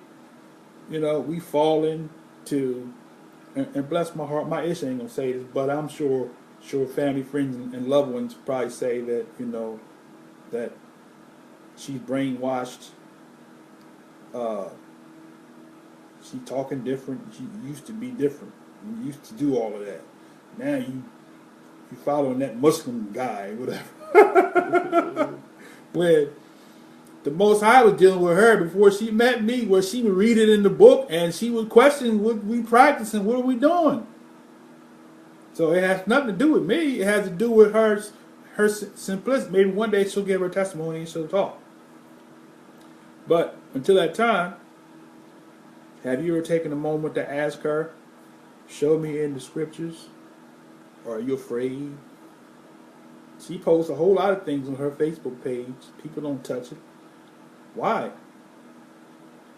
you know, we fall into, and bless my heart, my ish ain't gonna say this, but I'm sure family, friends, and loved ones probably say that, you know, that she's brainwashed. She talking different. She used to be different. You used to do all of that. Now you following that Muslim guy, whatever. When the Most High was dealing with her before she met me, where she would read it in the book and she would question what we practicing, what are we doing? So it has nothing to do with me. It has to do with her simplicity. Maybe one day she'll give her testimony and she'll talk. But until that time, have you ever taken a moment to ask her, show me in the scriptures? Or are you afraid? She posts a whole lot of things on her Facebook page. People don't touch it. Why?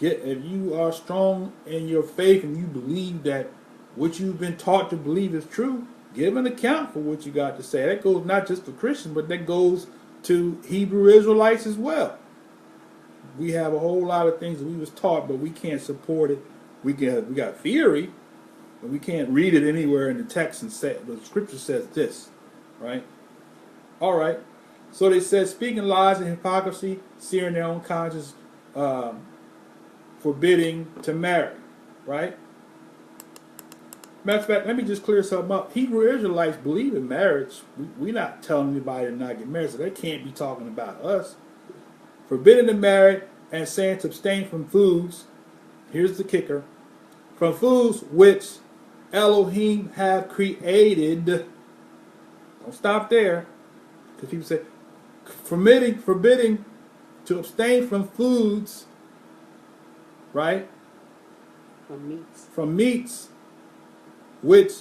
If you are strong in your faith and you believe that what you've been taught to believe is true, give an account for what you got to say. That goes not just to Christians, but that goes to Hebrew Israelites as well. We have a whole lot of things that we was taught, but we can't support it. We got theory, but we can't read it anywhere in the text and say the scripture says this, right? All right. So they said, speaking lies and hypocrisy, searing their own conscience, forbidding to marry, right? Matter of fact, let me just clear something up. Hebrew Israelites believe in marriage. We're not telling anybody to not get married, so they can't be talking about us. Forbidding to marry and saying to abstain from foods. Here's the kicker. From foods which Elohim have created. Don't stop there. Because people say, forbidding to abstain from foods, right? From meats which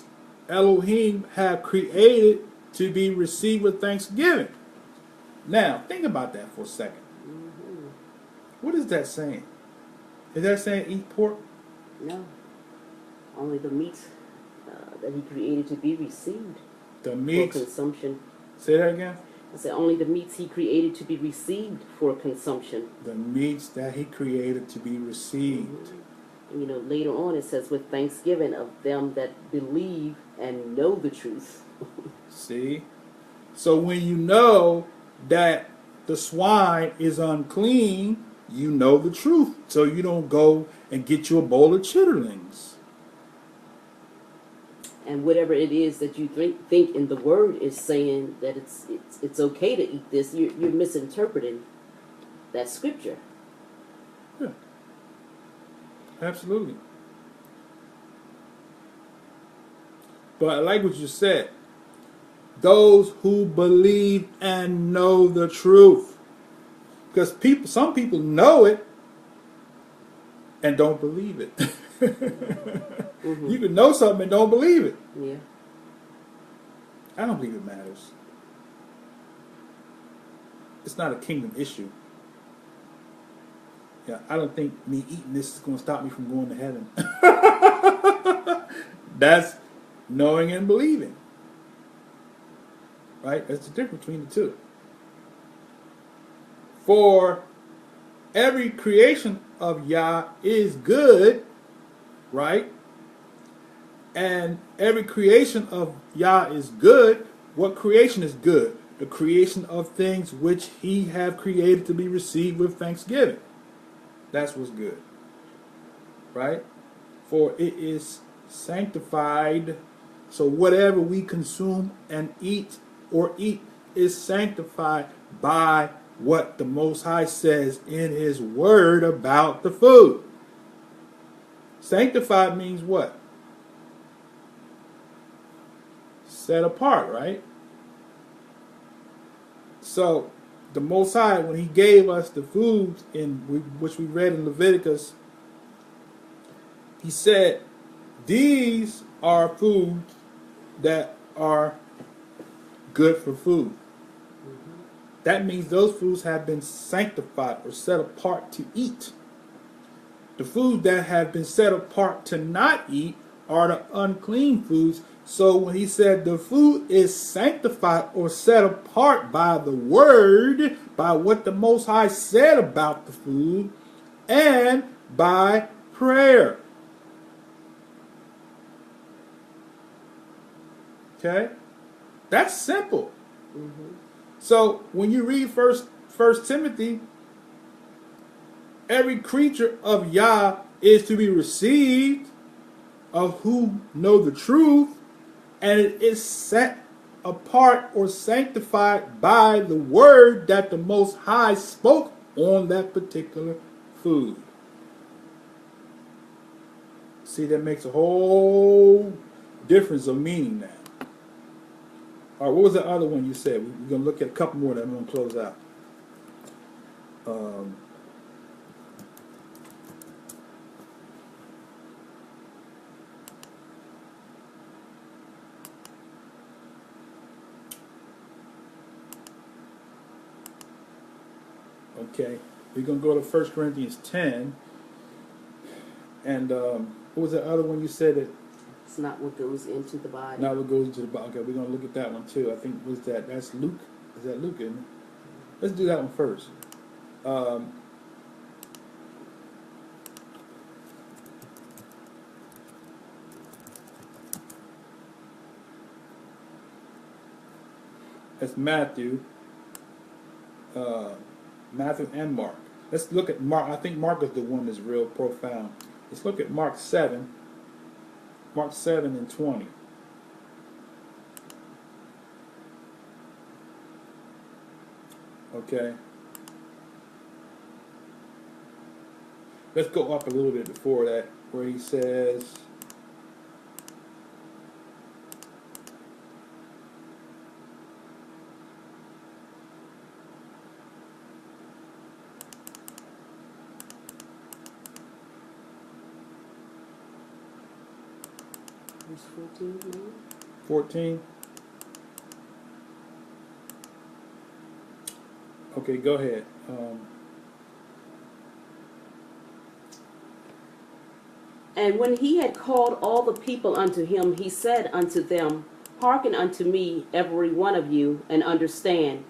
Elohim have created to be received with thanksgiving. Now, think about that for a second. What is that saying? Is that saying eat pork? No. Only the meats that he created to be received. The for meats. consumption. Say that again. I said only the meats he created to be received for consumption. The meats that he created to be received. And, you know, later on it says with thanksgiving of them that believe and know the truth. See? So when you know that the swine is unclean, you know the truth. So you don't go and get you a bowl of chitterlings. And whatever it is that you think in the word is saying that it's okay to eat this, you're misinterpreting that scripture. Yeah. Absolutely. But I like what you said. Those who believe and know the truth. Because some people know it and don't believe it. Mm-hmm. You can know something and don't believe it. Yeah. I don't believe it matters. It's not a kingdom issue. Yeah, I don't think me eating this is going to stop me from going to heaven. That's knowing and believing. Right? That's the difference between the two. For every creation of Yah is good, right? And every creation of Yah is good. What creation is good? The creation of things which he have created to be received with thanksgiving. That's what's good. Right? For it is sanctified. So whatever we consume and eat or eat is sanctified by what the Most High says in his word about the food. Sanctified means what? Set apart, right? So the Most High, when he gave us the foods which we read in Leviticus, he said, these are foods that are good for food. Mm-hmm. That means those foods have been sanctified or set apart to eat. The foods that have been set apart to not eat are the unclean foods. So when he said the food is sanctified or set apart by the word, by what the Most High said about the food, and by prayer. Okay? That's simple. Mm-hmm. So when you read First Timothy, every creature of Yah is to be received of who know the truth, and it is set apart or sanctified by the word that the Most High spoke on that particular food. See, that makes a whole difference of meaning now. All right, what was the other one you said? We're going to look at a couple more, then I'm going to close out. Okay, we're going to go to 1 Corinthians 10. And what was the other one you said that? It's not what goes into the body. Not what goes into the body. Okay, we're going to look at that one too. I think, that's Luke? Is that Luke, isn't it? Let's do that one first. That's Matthew. Matthew and Mark. Let's look at Mark. I think Mark is the one that's real profound. Let's look at Mark 7. Mark 7 and 20. Okay. Let's go up a little bit before that, where he says, Verse 14, maybe? 14. Okay, go ahead. And when he had called all the people unto him, he said unto them, Hearken unto me, every one of you, and understand.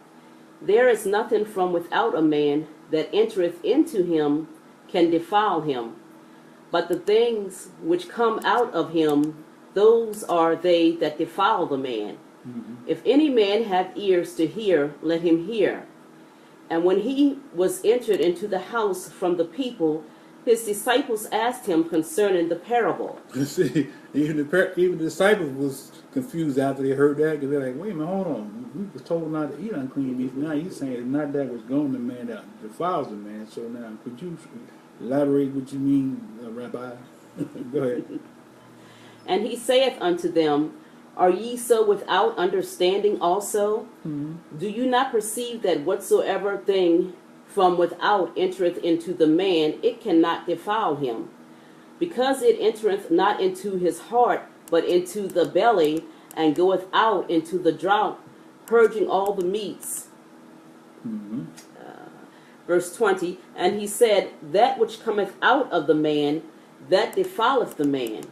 There is nothing from without a man that entereth into him can defile him. But the things which come out of him, those are they that defile the man. If any man have ears to hear, let him hear. And when he was entered into the house from the people, his disciples asked him concerning the parable. See, even the disciples was confused after they heard that, because they're like, wait a minute, hold on. We was told not to eat unclean meat. Now he's saying it's not that which goes in the man that defiles the man. So now, could you elaborate what you mean, Rabbi? Go ahead. And he saith unto them, Are ye so without understanding also? Do you not perceive that whatsoever thing from without entereth into the man, it cannot defile him? Because it entereth not into his heart, but into the belly, and goeth out into the draught, purging all the meats. Verse 20, And he said, That which cometh out of the man, that defileth the man.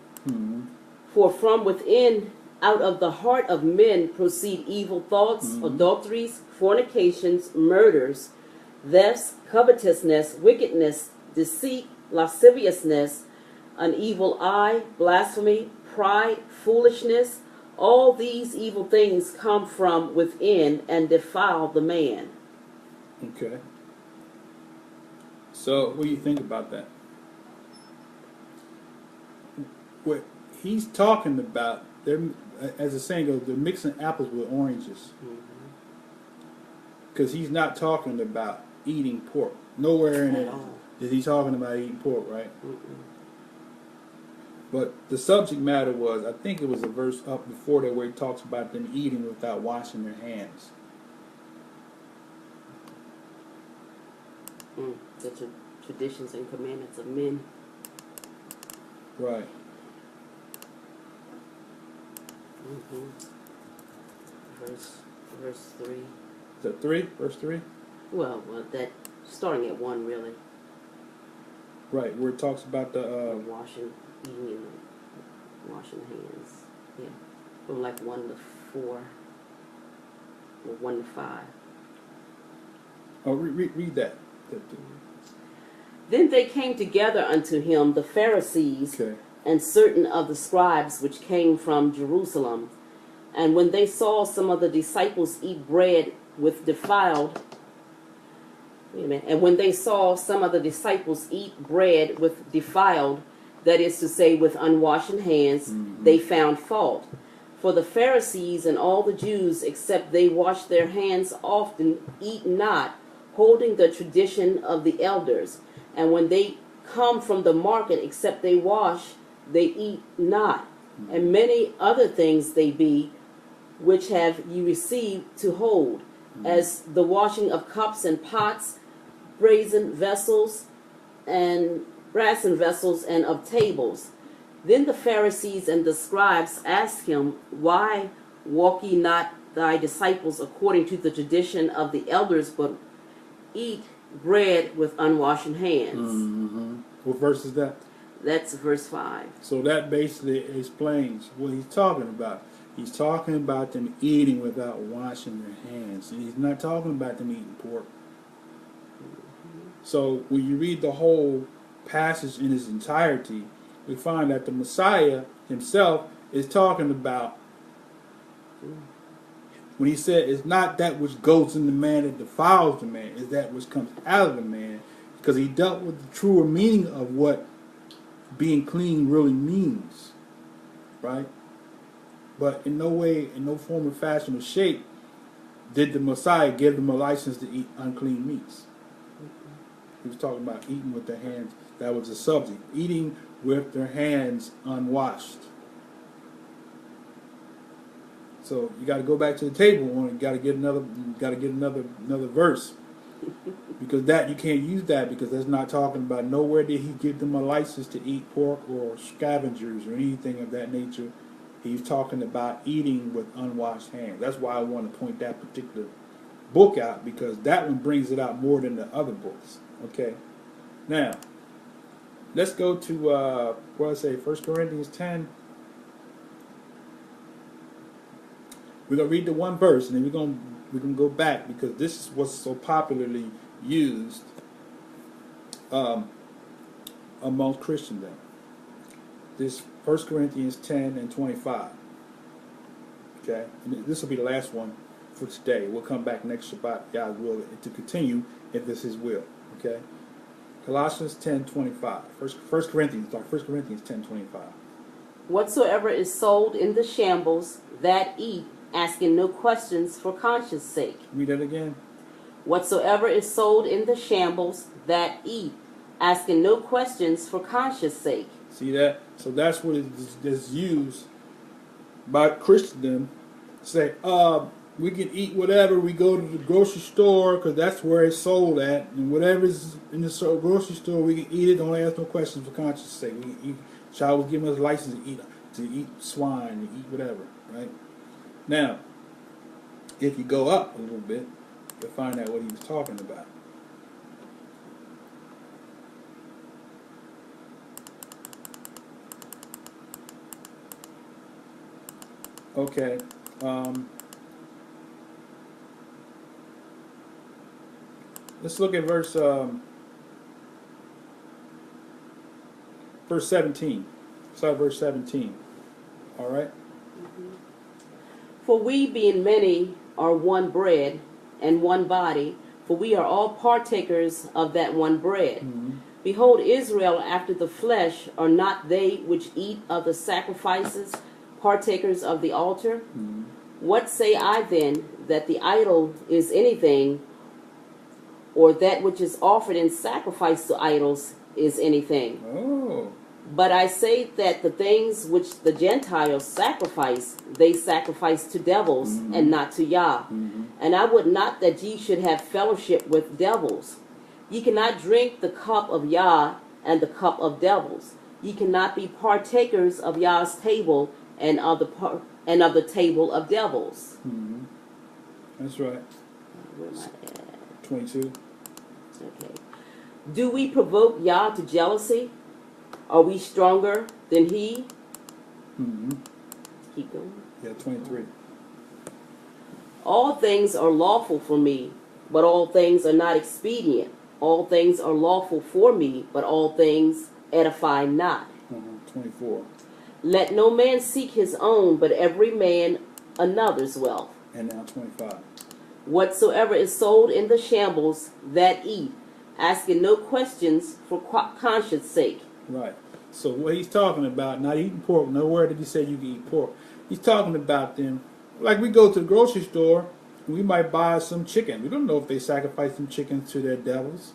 For from within, out of the heart of men proceed evil thoughts, adulteries, fornications, murders, thefts, covetousness, wickedness, deceit, lasciviousness, an evil eye, blasphemy, pride, foolishness. All these evil things come from within and defile the man. Okay. So, what do you think about that? What he's talking about, they're, as the saying goes, they're mixing apples with oranges. Because he's not talking about eating pork. Nowhere in it is he talking about eating pork, right? But the subject matter was, I think it was a verse up before there where he talks about them eating without washing their hands. The traditions and commandments of men. Right. Verse 3. Is that 3? Verse 3? Well, that starting at 1 really. Right, where it talks about the Washing, eating, and washing hands. Yeah, from like 1 to 4, or 1 to 5. Oh, read that. Then they came together unto him, the Pharisees, Okay. and certain of the scribes which came from Jerusalem. And when they saw some of the disciples eat bread with defiled, and when they saw some of the disciples eat bread with defiled, that is to say, with unwashed hands, they found fault. For the Pharisees and all the Jews, except they wash their hands often, eat not, holding the tradition of the elders. And when they come from the market, except they wash, they eat not. And many other things they be, which have ye received to hold, as the washing of cups and pots, brazen vessels, and brassen vessels, and of tables. Then the Pharisees and the scribes asked him, Why walk ye not thy disciples according to the tradition of the elders, but eat bread with unwashed hands? What verse is that? That's verse 5. So that basically explains what he's talking about. He's talking about them eating without washing their hands. And he's not talking about them eating pork. So when you read the whole passage in its entirety, we find that the Messiah himself is talking about, when he said it's not that which goes in the man that defiles the man, it's that which comes out of the man, because he dealt with the truer meaning of what being clean really means, right? But in no way, in no form or fashion or shape did the Messiah give them a license to eat unclean meats. He was talking about eating with their hands. That was the subject. Eating with their hands unwashed. So you got to go back to the table and you got to get another verse, because that you can't use that, because that's not talking about, nowhere did he give them a license to eat pork or scavengers or anything of that nature. He's talking about eating with unwashed hands. That's why I want to point that particular book out, because that one brings it out more than the other books. Okay, now let's go to what I say, 1 Corinthians 10. We're gonna read the one verse, and then we're gonna go back because this is what's so popularly used among Christendom. This 1 Corinthians 10 and 25. Okay, and this will be the last one for today. We'll come back next Shabbat, God will, to continue if this is will. Okay, Colossians 10:25. First Corinthians, like 1 Corinthians 10:25. Whatsoever is sold in the shambles, that eat, asking no questions for conscience sake. Read that again. Whatsoever is sold in the shambles, that eat, asking no questions for conscience sake. See that? So that's what is used by Christendom. Say, we can eat whatever. We go to the grocery store because that's where it's sold at, and whatever's in the grocery store, we can eat it. Don't ask no questions for conscience sake. We can eat. Child was giving us a license to eat swine, to eat whatever. Right? Now, if you go up a little bit, you'll find out what he was talking about. Okay. Let's look at verse 17. Start verse 17. All right. For we, being many, are one bread and one body, for we are all partakers of that one bread. Mm-hmm. Behold, Israel after the flesh are not they which eat of the sacrifices, partakers of the altar? Mm-hmm. What say I then, that the idol is anything, or that which is offered in sacrifice to idols is anything? Oh. But I say that the things which the Gentiles sacrifice, they sacrifice to devils, Mm-hmm. and not to Yah. Mm-hmm. And I would not that ye should have fellowship with devils. Ye cannot drink the cup of Yah and the cup of devils. Ye cannot be partakers of Yah's table and of the table of devils. Mm-hmm. That's right. Where am I at? 22. Okay. Do we provoke Yah to jealousy? Are we stronger than he? Mm-hmm. Keep going. Yeah, 23. All things are lawful for me, but all things are not expedient. All things are lawful for me, but all things edify not. 24. Let no man seek his own, but every man another's wealth. And now 25. Whatsoever is sold in the shambles, that eat, asking no questions for conscience sake. Right. So what he's talking about, not eating pork, nowhere did he say you can eat pork. He's talking about them, like we go to the grocery store, and we might buy some chicken. We don't know if they sacrifice some chickens to their devils.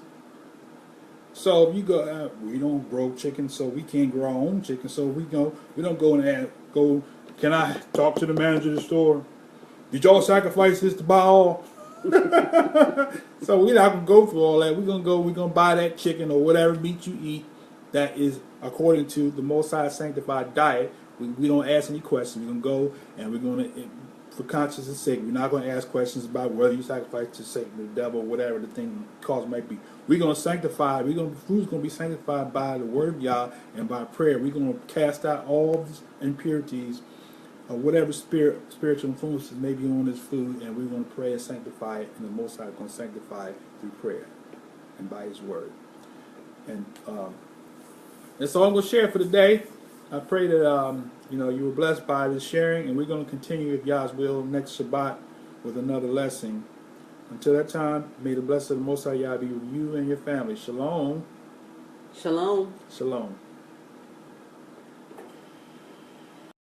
So if you go, we don't grow chicken, so we can't grow our own chicken. So we don't go and go, can I talk to the manager of the store? Did y'all sacrifice this to buy all? So we're not going to go through all that. We're going to buy that chicken or whatever meat you eat that is according to the Most High sanctified diet. We don't ask any questions. We're going to go and we're going to, for conscience sake, we're not going to ask questions about whether you sacrifice to Satan, the devil, whatever the thing cause might be. We're going to sanctify. Food's going to be sanctified by the word of Yah and by prayer. We're going to cast out all impurities or whatever spiritual influences may be on this food, and we're going to pray and sanctify it, and the Most High is going to sanctify it through prayer and by His word. And that's all I'm going to share for today. I pray that you were blessed by this sharing, and we're going to continue, if Yah's will, next Shabbat with another lesson. Until that time, may the blessing of the Most High Yah be with you and your family. Shalom. Shalom. Shalom.